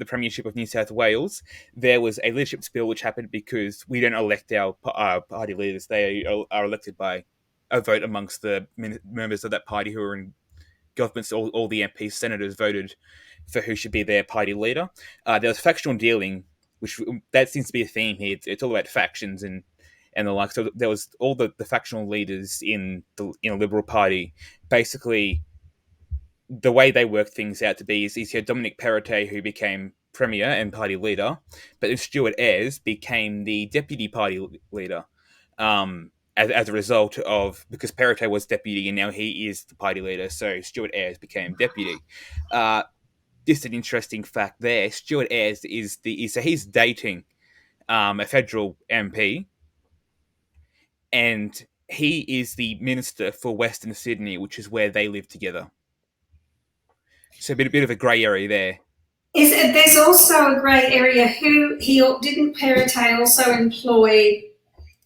S1: Premiership of New South Wales, there was a leadership spill which happened because we don't elect our party leaders. They are elected by a vote amongst the members of that party who are in governments. All the MPs, senators voted for who should be their party leader. There was factional dealing, which that seems to be a theme here. It's all about factions and the like. So there was all the factional leaders in the Liberal Party. Basically, the way they worked things out to be is you had Dominic Perrottet, who became Premier and party leader, but then Stuart Ayres became the deputy party leader as a result of, because Perrottet was deputy and now he is the party leader, so Stuart Ayres became deputy. Just an interesting fact there, Stuart Ayres so he's dating a federal MP, and he is the Minister for Western Sydney, which is where they live together. So a bit of a grey area there.
S3: There's also a grey area didn't Perrottet also employ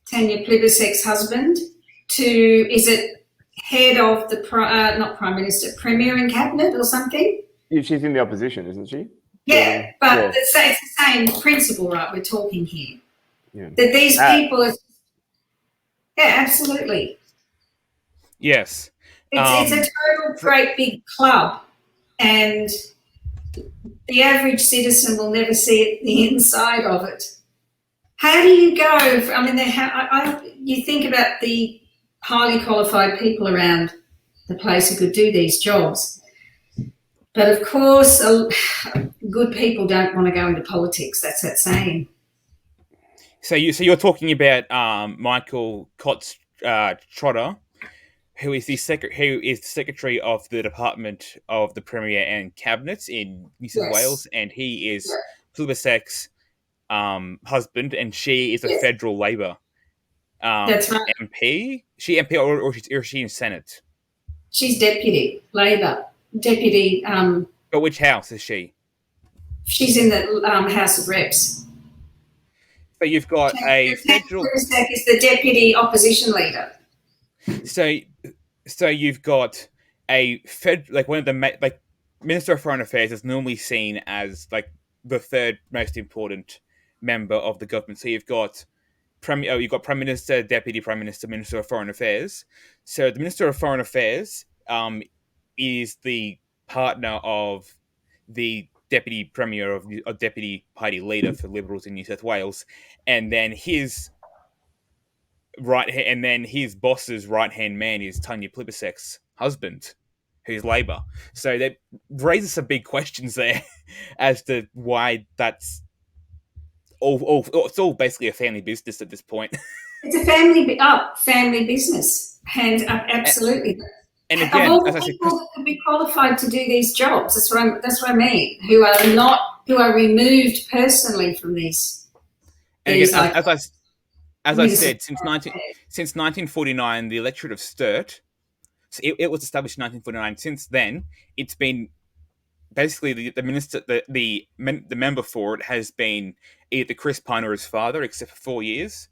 S3: Tanya Plibersek's husband is it head of the not Prime Minister, Premier in Cabinet or something?
S2: Yeah, she's in the opposition, isn't she?
S3: Yeah, but it's the same principle, right? We're talking here. Yeah. That these people are. Yeah, absolutely.
S1: Yes.
S3: It's a total great big club, and the average citizen will never see the inside of it. How do you go? You think about the highly qualified people around the place who could do these jobs, but of course, good people don't want to go into politics. That's that saying.
S1: So you're talking about Michael Cots Trotter, who is the secretary of the Department of the Premier and Cabinet in New South Wales, and he is Plibersek's husband, and she is a federal Labor
S3: That's right.
S1: MP. She MP or is she in Senate?
S3: She's deputy Labor deputy.
S1: But which house is she?
S3: She's in the House of Reps.
S1: So you've got a federal.
S3: Is the deputy opposition leader.
S1: So you've got a one of the Minister of Foreign Affairs is normally seen as the third most important member of the government. So you've got you've got Prime Minister, Deputy Prime Minister, Minister of Foreign Affairs. So the Minister of Foreign Affairs is the partner of the Deputy Premier or Deputy Party Leader for Liberals in New South Wales, and then his boss's right-hand man is Tanya Plibersek's husband, who's Labor. So that raises some big questions there as to why that's it's all basically a family business at this point.
S3: It's a family business, and absolutely. And again, of all the people that could be qualified to do these jobs, that's what I mean. Who are removed personally from these.
S1: And again, as I said, since 1949, the electorate of Sturt, so it was established in 1949. Since then, it's been basically the minister, the member for it has been either Chris Pyne or his father, except for 4 years,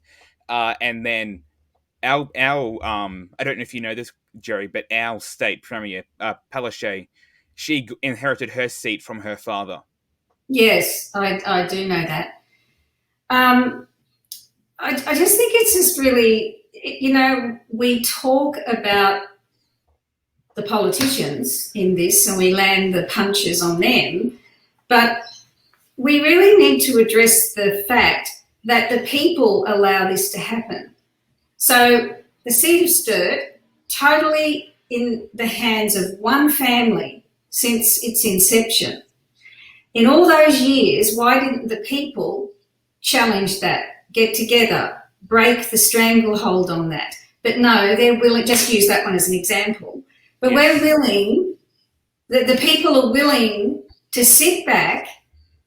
S1: and then our I don't know if you know this, Gerrie, but our state premier, Palaszczuk, she inherited her seat from her father.
S3: Yes, I do know that. I just think it's just really, we talk about the politicians in this and we land the punches on them, but we really need to address the fact that the people allow this to happen. So the seat of Sturt, totally in the hands of one family since its inception. In all those years, why didn't the people challenge that, get together, break the stranglehold on that? But no, they're willing, just use that one as an example, but we're willing, the people are willing to sit back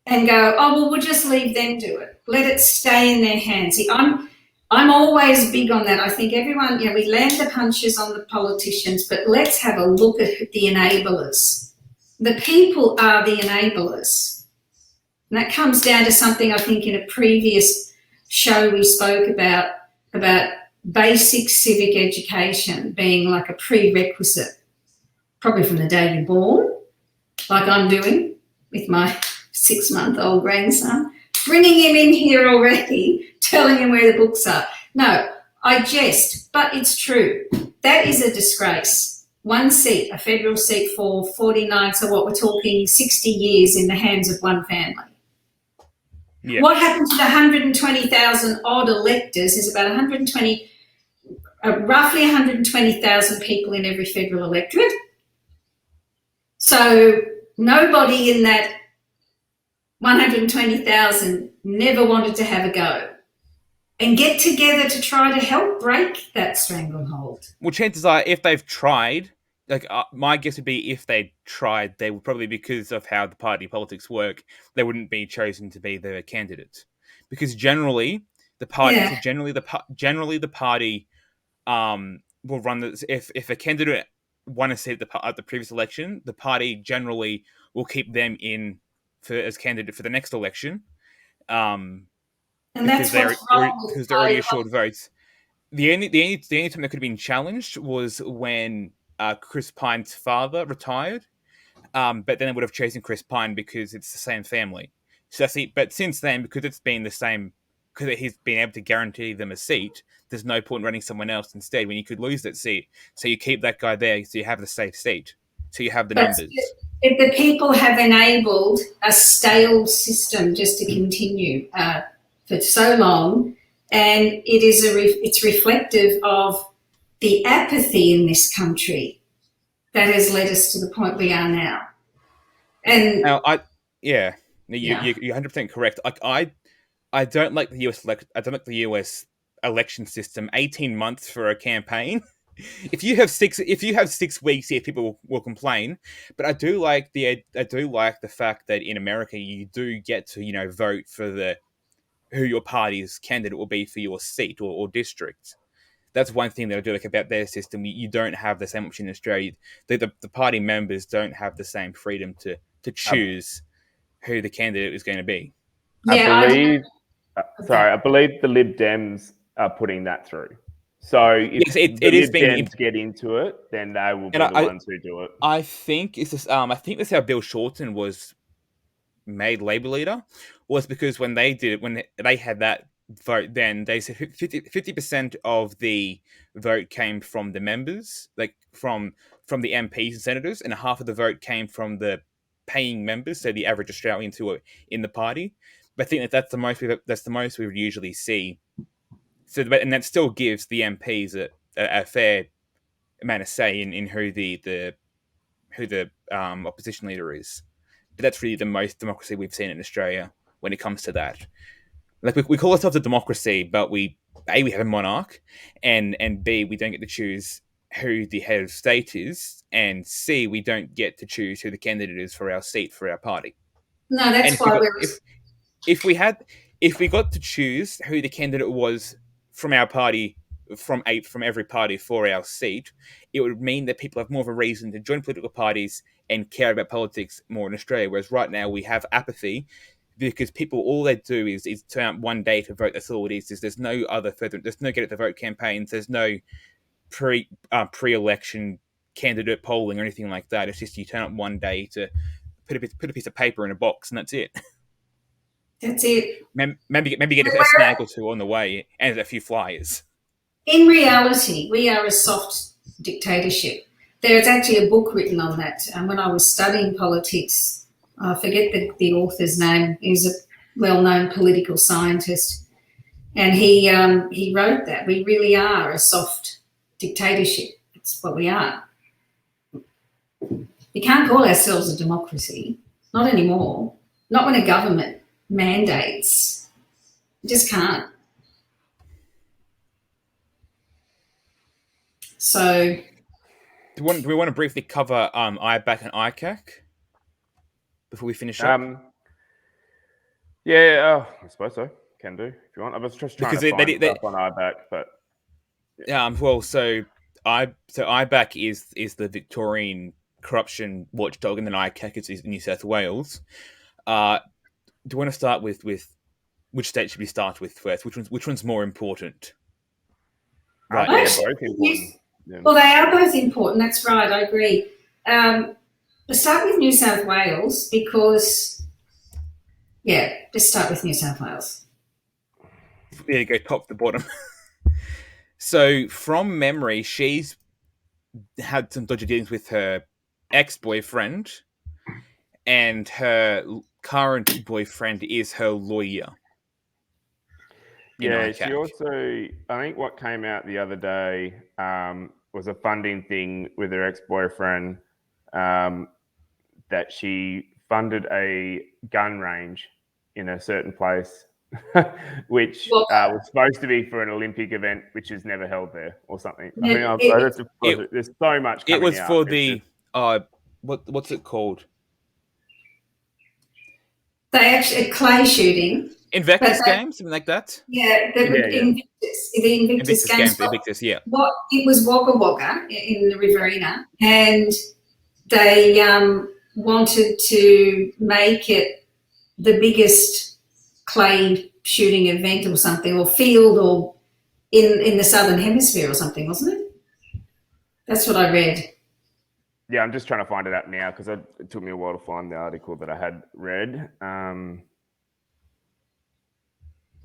S3: and go, oh, well, we'll just leave them do it. Let it stay in their hands. See, I'm always big on that. I think everyone, we land the punches on the politicians, but let's have a look at the enablers. The people are the enablers. And that comes down to something I think in a previous show we spoke about basic civic education being like a prerequisite, probably from the day you're born, like I'm doing with my 6-month-old grandson, bringing him in here already, telling him where the books are. No, I jest, but it's true. That is a disgrace. One seat, a federal seat for 49, so what, we're talking 60 years in the hands of one family. Yeah. What happened to the 120,000 odd electors is about roughly 120,000 people in every federal electorate. So nobody in that 120,000 never wanted to have a go and get together to try to help break that stranglehold.
S1: Well, chances are, if they've tried, my guess would be if they tried, they would probably, because of how the party politics work, they wouldn't be chosen to be the candidate. Because generally, the party, the party will run this. If a candidate won a seat at the previous election, the party generally will keep them in as candidate for the next election.
S3: And that's because
S1: they're already assured votes. The only time that could have been challenged was when Chris Pyne's father retired, but then they would have chosen Chris Pyne because it's the same family. So that's it. But since then, because it's been the same, because he's been able to guarantee them a seat, there's no point in running someone else instead when you could lose that seat. So you keep that guy there, so you have the safe seat, so you have the numbers.
S3: If the people have enabled a stale system just to continue for so long, and it's reflective of the apathy in this country that has led us to the point we are now. And
S1: you're 100% correct. I don't like the US election system. 18 months for a campaign. If you have 6 weeks, yeah, people will complain. But I do like the fact that in America you do get to vote for who your party's candidate will be for your seat or district. That's one thing that I do like about their system. You don't have the same option in Australia. The party members don't have the same freedom to choose who the candidate is going to be.
S3: Yeah,
S2: I believe the Lib Dems are putting that through. So if the Lib Dems get into it, then they will be the ones who do it.
S1: I think it's just, I think that's how Bill Shorten was made Labor leader, was because when they did it, when they had that vote, then they said 50% of the vote came from the members, like from the MPs and senators, and half of the vote came from the paying members, so the average Australians who are in the party. But I think that's the most we would usually see. So, and that still gives the MPs a fair amount of say in who the opposition leader is. But that's really the most democracy we've seen in Australia when it comes to that. Like we call ourselves a democracy, but we have a monarch, and B, we don't get to choose who the head of state is, and C, we don't get to choose who the candidate is for our seat for our party.
S3: No, that's why
S1: if we got to choose who the candidate was from our party, from every party for our seat, it would mean that people have more of a reason to join political parties and care about politics more in Australia. Whereas right now we have apathy because people, all they do is turn up one day to vote. That's all it is. There's no there's no get at the vote campaigns. There's no pre-election candidate polling or anything like that. It's just you turn up one day to put a piece of paper in a box and that's it.
S3: That's it.
S1: Maybe get a snack or two on the way and a few flyers.
S3: In reality, we are a soft dictatorship. There's actually a book written on that. And when I was studying politics, I forget the author's name. He was a well-known political scientist. And he wrote that we really are a soft dictatorship. It's what we are. We can't call ourselves a democracy, not anymore. Not when a government mandates. You just can't. So,
S1: do we want to briefly cover IBAC and ICAC before we finish up?
S2: Yeah, I suppose so. Can do if you want. I was just trying to find stuff on IBAC, but
S1: well, so IBAC is the Victorian corruption watchdog, and then ICAC is New South Wales. Do you want to start with which state should we start with first? Which one's more important?
S2: Right, both important.
S3: Yeah. Well, they are both important. That's right. I agree. Let's start with New South Wales because, let's start with New South Wales.
S1: There you go, top to bottom. So, from memory, she's had some dodgy dealings with her ex-boyfriend, and her current boyfriend is her lawyer.
S2: Yeah, she also, I think what came out the other day was a funding thing with her ex-boyfriend that she funded a gun range in a certain place, which was supposed to be for an Olympic event, which is never held there or something. There's so much coming out.
S1: It was for the, what's it called?
S3: They actually, clay shooting.
S1: Invictus Games, something like that?
S3: Yeah, the Invictus Games. It was Wagga Wagga in the Riverina, and they wanted to make it the biggest clay shooting event or something, or field, or in the Southern Hemisphere or something, wasn't it? That's what I read.
S2: Yeah, I'm just trying to find it out now because it took me a while to find the article that I had read.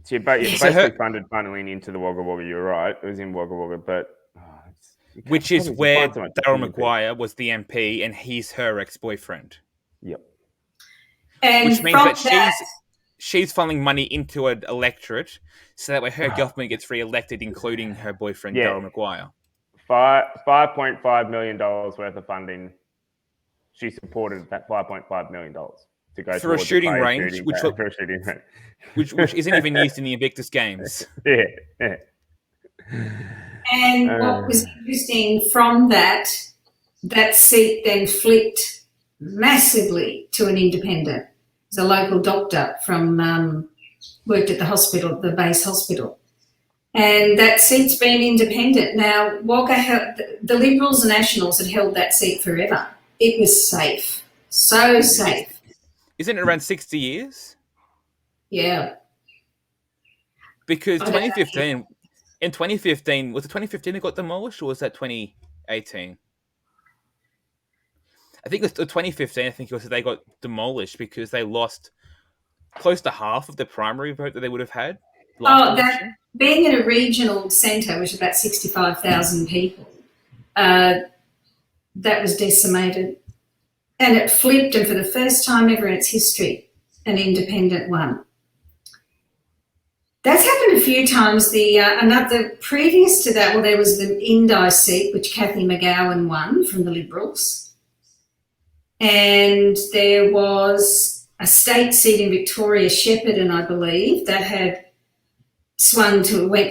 S2: She basically funded funneling into the Wagga Wagga. You're right, it was in Wagga Wagga, but
S1: which is where Daryl Maguire was the MP, and he's her ex-boyfriend.
S2: Yep.
S3: And
S1: which means that she's funneling money into an electorate, so that way her government gets re-elected, including her boyfriend Daryl Maguire.
S2: $5.5 million worth of funding. She supported that $5.5 million to go
S1: for a shooting range, which isn't even used in the Invictus Games.
S2: Yeah.
S3: And what was interesting from that seat then flipped massively to an independent. It was a local doctor from worked at the hospital, the base hospital. And that seat's been independent. Now, the Liberals and Nationals had held that seat forever. It was safe. So safe.
S1: Isn't it around 60 years?
S3: Yeah.
S1: Because 2015, in 2015, was it 2015 it got demolished, or was that 2018? I think it was 2015, I think it was they got demolished because they lost close to half of the primary vote that they would have had.
S3: Being in a regional centre, which is about 65,000 people, that was decimated. And it flipped, and for the first time ever in its history, an independent won. That's happened a few times. Another previous to that, there was the Indi seat, which Cathy McGowan won from the Liberals. And there was a state seat in Victoria, Shepparton, I believe, that had went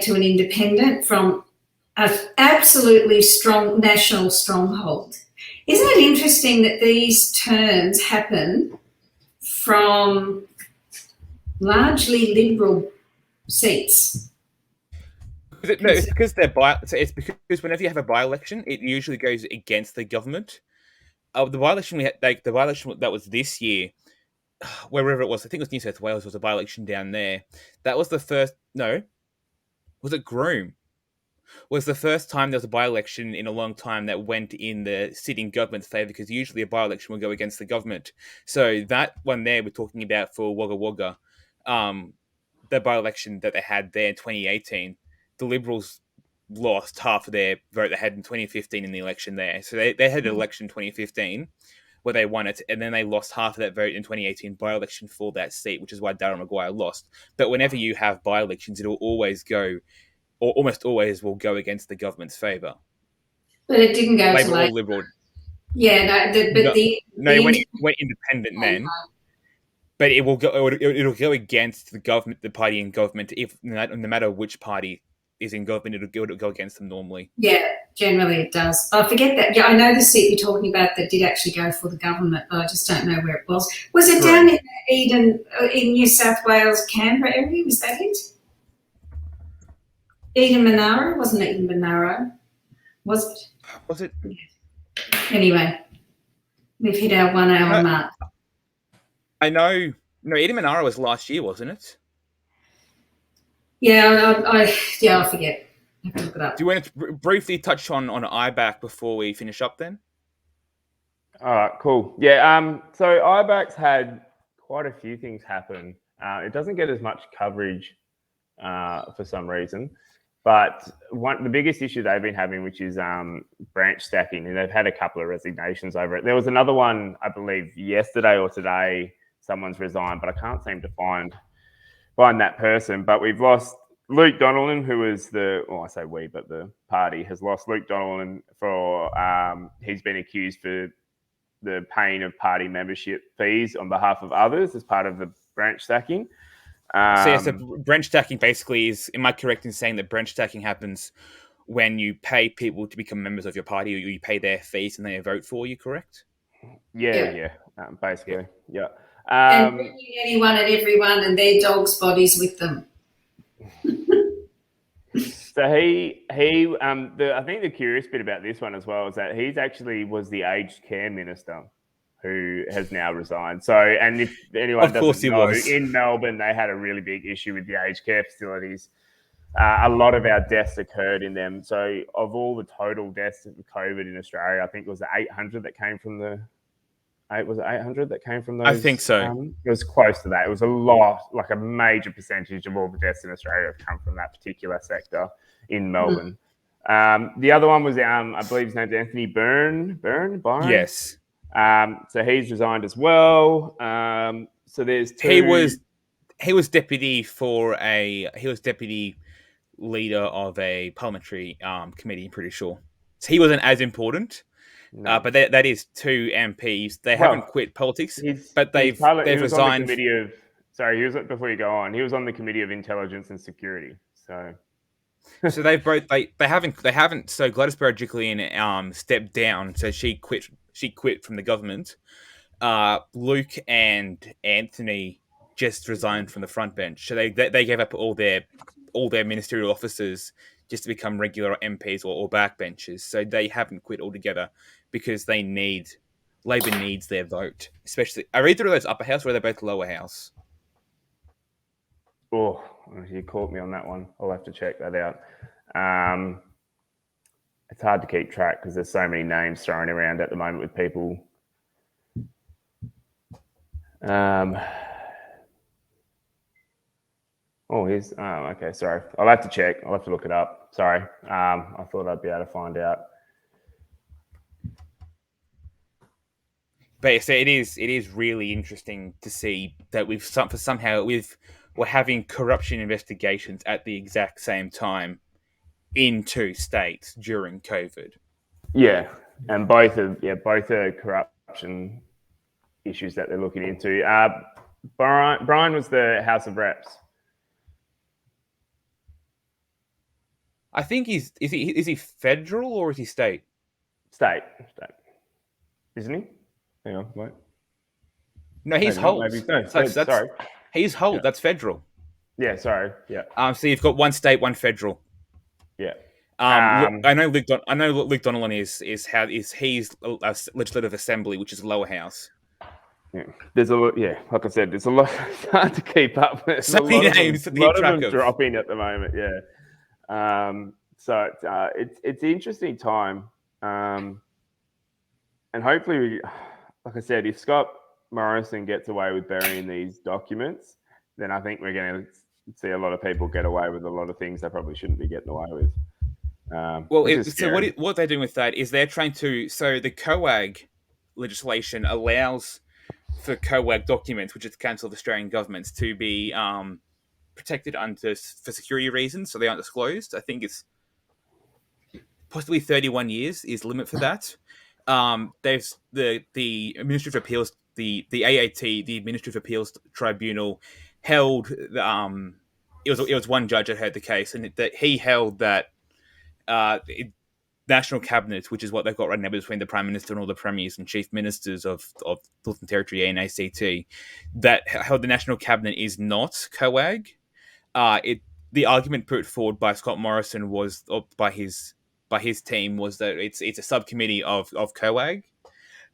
S3: to an independent from an absolutely strong national stronghold. Isn't it interesting that these turns happen from largely Liberal seats?
S1: It's because it's because whenever you have a by-election, it usually goes against the government. The by-election we had, the by-election that was this year, wherever it was, I think it was New South Wales, was a by-election down there. That was the first. No, was it Groom? Was the first time there was a by-election in a long time that went in the sitting government's favour, because usually a by-election will go against the government. So that one there we're talking about for Wagga Wagga, the by-election that they had there in 2018, the Liberals lost half of their vote they had in 2015 in the election there. So they had an election in 2015 where they won it, and then they lost half of that vote in 2018 by-election for that seat, which is why Darren Maguire lost. But whenever you have by-elections, it'll always go, or almost always will go against the government's favour.
S3: But it didn't go
S1: Labor
S3: to
S1: or
S3: Labor.
S1: Liberal.
S3: Yeah,
S1: It went independent then. But it will go. It'll go against the government, the party in government. If no matter which party is in government, it'll go against them normally.
S3: Yeah, generally it does. I forget that. Yeah, I know the seat you're talking about that did actually go for the government, but I just don't know where it was. Was it down in Eden, in New South Wales, Canberra area? Was that it? Eden Monaro? Wasn't it Eden Monaro? Was it?
S1: Was it?
S3: Anyway, we've hit our 1 hour mark.
S1: I know. No, Eden Monaro was last year, wasn't it?
S3: Yeah, I forget. I can look it up.
S1: Do you want to briefly touch on IBAC before we finish up then?
S2: All right, cool. Yeah, so IBAC's had quite a few things happen. It doesn't get as much coverage for some reason, but the biggest issue they've been having, which is branch stacking, and they've had a couple of resignations over it. There was another one, I believe, yesterday or today. Someone's resigned, but I can't seem to find that person. But we've lost Luke Donnellan, who was the party has lost Luke Donnellan for he's been accused for the paying of party membership fees on behalf of others as part of the branch stacking.
S1: So branch stacking basically is, am I correct in saying that branch stacking happens when you pay people to become members of your party, or you pay their fees and they vote for you, correct?
S2: Yeah. Basically, yeah.
S3: And bringing anyone and everyone and their dogs' bodies with them.
S2: So I think the curious bit about this one as well is that he's actually was the aged care minister who has now resigned. So, and if anyone doesn't know, in Melbourne, they had a really big issue with the aged care facilities. A lot of our deaths occurred in them. So of all the total deaths of COVID in Australia, I think it was 800 that came from the... Was it 800 that came from those?
S1: I think so.
S2: It was close to that. It was a lot, like a major percentage of all the deaths in Australia have come from that particular sector in Melbourne. The other one was, I believe his name's Anthony Byron.
S1: Yes.
S2: So he's resigned as well. So there's two.
S1: He was deputy leader of a parliamentary committee, I'm pretty sure. So he wasn't as important. No. But that is two MPs. They haven't quit politics, but they've resigned.
S2: Before you go on, he was on the Committee of Intelligence and Security. So
S1: they've both they haven't. So Gladys Berejiklian stepped down, so she quit from the government. Luke and Anthony just resigned from the front bench. So they gave up all their ministerial offices just to become regular MPs or backbenchers. So they haven't quit altogether because Labor needs their vote. Especially, are either of those upper house or are they both lower house?
S2: Oh, you caught me on that one. I'll have to check that out. It's hard to keep track because there's so many names thrown around at the moment with people. Okay, sorry. I'll have to check. I'll have to look it up. Sorry. I thought I'd be able to find out.
S1: But so it is really interesting to see that we're having corruption investigations at the exact same time in two states during COVID.
S2: Yeah, and both are corruption issues that they're looking into. Brian was the House of Reps.
S1: I think is he federal or is he state?
S2: State, isn't he? Hang on, wait.
S1: No, he's Holt. Sorry, he's Holt. Yeah. That's federal.
S2: Yeah, sorry. Yeah.
S1: So you've got one state, one federal.
S2: Yeah.
S1: I know Luke Donnellan is he's a legislative assembly, which is lower house.
S2: Yeah. There's a lot. Yeah, like I said, there's a lot. It's hard to keep up with.
S1: So many names to keep track of.
S2: Dropping at the moment. Yeah. So it's an interesting time, and hopefully, like I said, if Scott Morrison gets away with burying these documents, then I think we're going to see a lot of people get away with a lot of things they probably shouldn't be getting away with.
S1: What they're doing with that is they're trying to. So the COAG legislation allows for COAG documents, which is the Council of Australian Governments, to be protected for security reasons, so they aren't disclosed. I think it's possibly 31 years is the limit for that. There's the Ministry of Appeals, the AAT, the Administrative Appeals Tribunal, held it was one judge that heard the case, and that he held that national cabinet, which is what they've got right now between the Prime Minister and all the premiers and chief ministers of Northern Territory and ACT, that held the national cabinet is not COAG. The argument put forward by Scott Morrison was, or by his team, was that it's a subcommittee of COAG,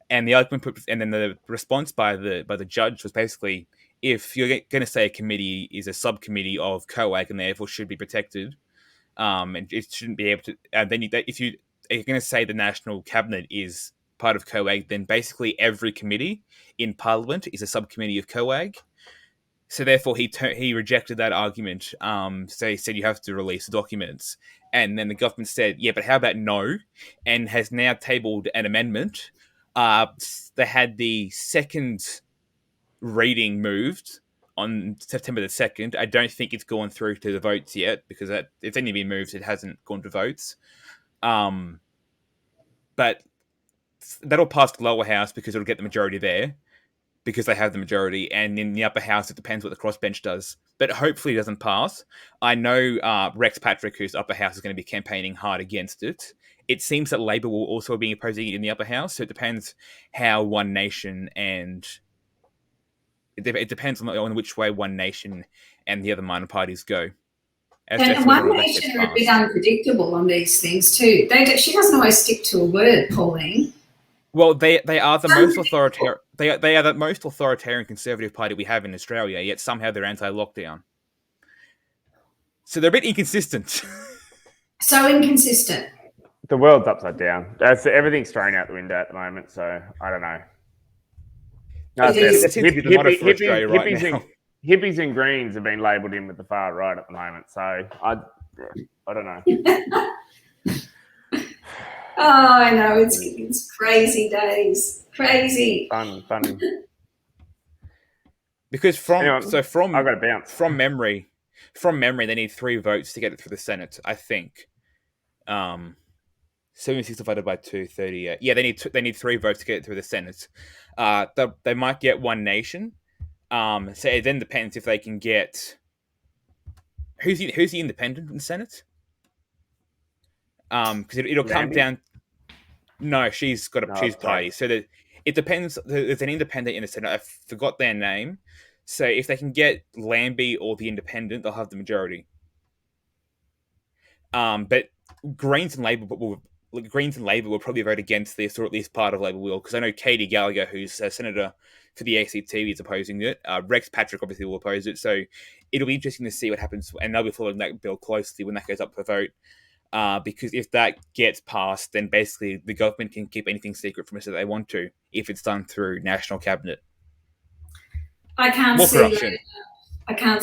S1: and the argument and then the response by the judge was basically, if you're going to say a committee is a subcommittee of COAG and therefore should be protected, and it shouldn't be able to, and then if you're going to say the national cabinet is part of COAG, then basically every committee in Parliament is a subcommittee of COAG. So therefore, he rejected that argument. So he said you have to release the documents, and then the government said, "Yeah, but how about no?" And has now tabled an amendment. They had the second reading moved on September the 2nd. I don't think it's gone through to the votes yet, because it's only been moved. It hasn't gone to votes. But that'll pass the lower house because it'll get the majority there, because they have the majority, and in the upper house, it depends what the crossbench does. But hopefully it doesn't pass. I know Rex Patrick, whose upper house, is going to be campaigning hard against it. It seems that Labor will also be opposing it in the upper house, so it depends how One Nation and... It depends on which way One Nation and the other minor parties go.
S3: And One Nation are a bit unpredictable on these things too. She doesn't always stick to a word, Pauline.
S1: Well, they are the most authoritarian. They are the most authoritarian Conservative Party we have in Australia. Yet somehow they're anti-lockdown. So they're a bit inconsistent.
S3: So inconsistent.
S2: The world's upside down. Everything's thrown out the window at the moment. So I don't know. No, hippies and greens have been labelled in with the far right at the moment. So I don't know.
S3: Oh, I know, it's crazy days, crazy.
S2: Fun.
S1: Because
S2: I got to bounce.
S1: From memory, they need 3 votes to get it through the Senate. I think, 76 divided by 2, 38. Yeah, they need 3 votes to get it through the Senate. They might get One Nation. So it then depends if they can get who's the independent in the Senate. Because it'll come down. No, she's party. So that it depends. There's an independent in the Senate. I forgot their name. So if they can get Lambie or the independent, they'll have the majority. But Greens and Labor will probably vote against this, or at least part of Labor will, because I know Katie Gallagher, who's a senator for the ACT, is opposing it. Rex Patrick obviously will oppose it. So it'll be interesting to see what happens, and they'll be following that bill closely when that goes up for vote. Because if that gets passed, then basically the government can keep anything secret from us that they want to, if it's done through national cabinet.
S3: I can't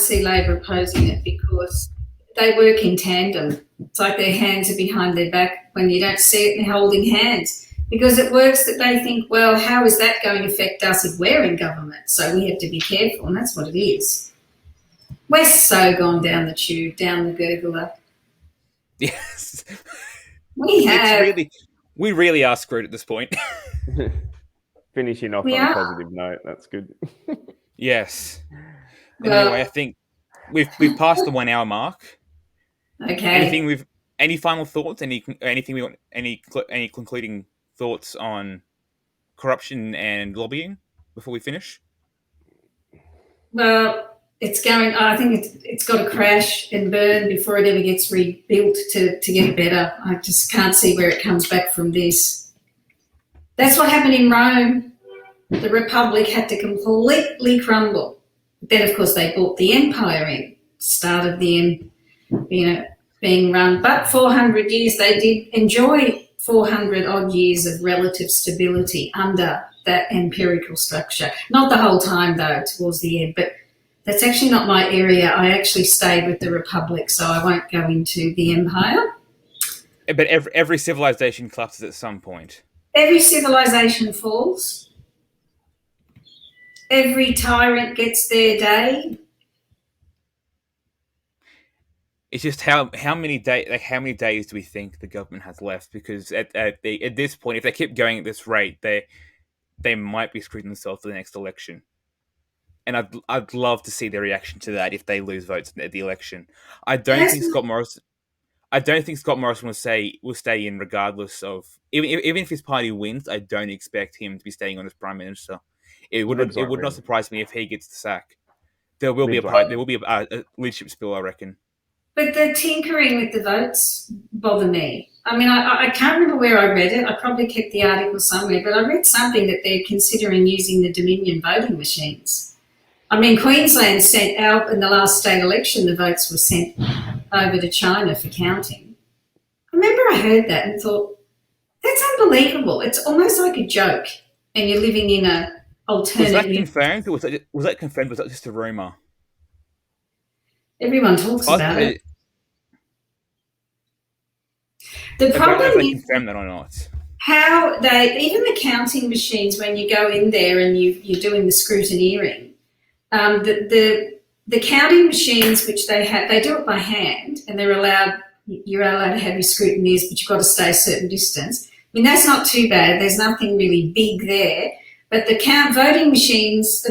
S3: see Labor opposing it because they work in tandem. It's like their hands are behind their back when you don't see it, they're holding hands. Because it works that they think, well, how is that going to affect us if we're in government? So we have to be careful, and that's what it is. We're so gone down the tube, down the gurgler.
S1: Yes. We really are screwed at this point.
S2: Finishing off on a positive note, that's good.
S1: Yes. Anyway, I think we've passed the 1 hour mark.
S3: Okay.
S1: Any final thoughts? Anything we want? Any concluding thoughts on corruption and lobbying before we finish?
S3: Well, I think it's got to crash and burn before it ever gets rebuilt to get better. I just can't see where it comes back from this. That's what happened in Rome. The Republic had to completely crumble. Then, of course, they brought the empire in, started being run. But 400 years, they did enjoy 400 odd years of relative stability under that empirical structure. Not the whole time, though, towards the end, but that's actually not my area. I actually stayed with the Republic, so I won't go into the empire.
S1: But every civilization collapses at some point.
S3: Every civilization falls. Every tyrant gets their day.
S1: It's just how many days do we think the government has left? Because at this point, if they keep going at this rate, they might be screwing themselves for the next election. And I'd love to see their reaction to that if they lose votes at the election. I don't think Scott Morrison will stay in regardless of even if his party wins. I don't expect him to be staying on as prime minister. It would not surprise me if he gets the sack. There will be a leadership spill, I reckon.
S3: But the tinkering with the votes bother me. I mean, I can't remember where I read it. I probably kept the article somewhere, but I read something that they're considering using the Dominion voting machines. I mean, Queensland sent out in the last state election, the votes were sent over to China for counting. I remember I heard that and thought, that's unbelievable. It's almost like a joke, and you're living in an alternate.
S1: Was that confirmed? Or was that confirmed? Was that just a rumour?
S3: Everyone talks about it. The problem
S1: is,
S3: is
S1: confirm that or not.
S3: How even the counting machines, when you go in there and you're doing the scrutineering, the counting machines which they do it by hand, and you're allowed to have your scrutineers, but you've got to stay a certain distance. I mean, that's not too bad. There's nothing really big there. But the counting machines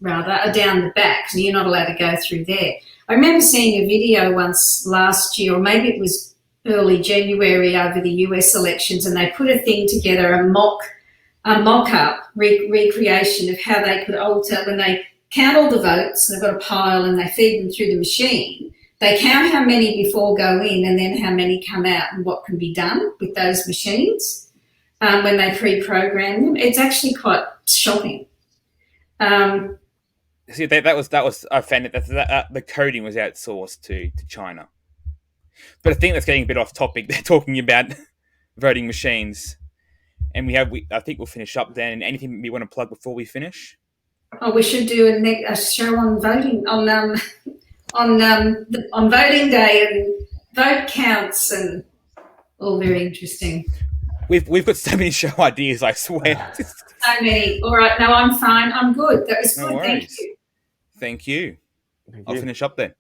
S3: rather, are down the back, so you're not allowed to go through there. I remember seeing a video once last year, or maybe it was early January over the US elections, and they put a thing together, a mock-up recreation of how they could alter when they count all the votes. They've got a pile and they feed them through the machine. They count how many before go in and then how many come out and what can be done with those machines when they pre-program them. It's actually quite shocking.
S1: See, that was I found that the coding was outsourced to China. But I think that's getting a bit off topic. They're talking about voting machines, and I think we'll finish up then. Anything we want to plug before we finish?
S3: Oh, we should do a show on voting on voting day and vote counts, and all very interesting.
S1: We've got so many show ideas, I swear.
S3: So many. All right, no, I'm fine. I'm good. That was good.
S1: No worries. Thank you. I'll finish up then.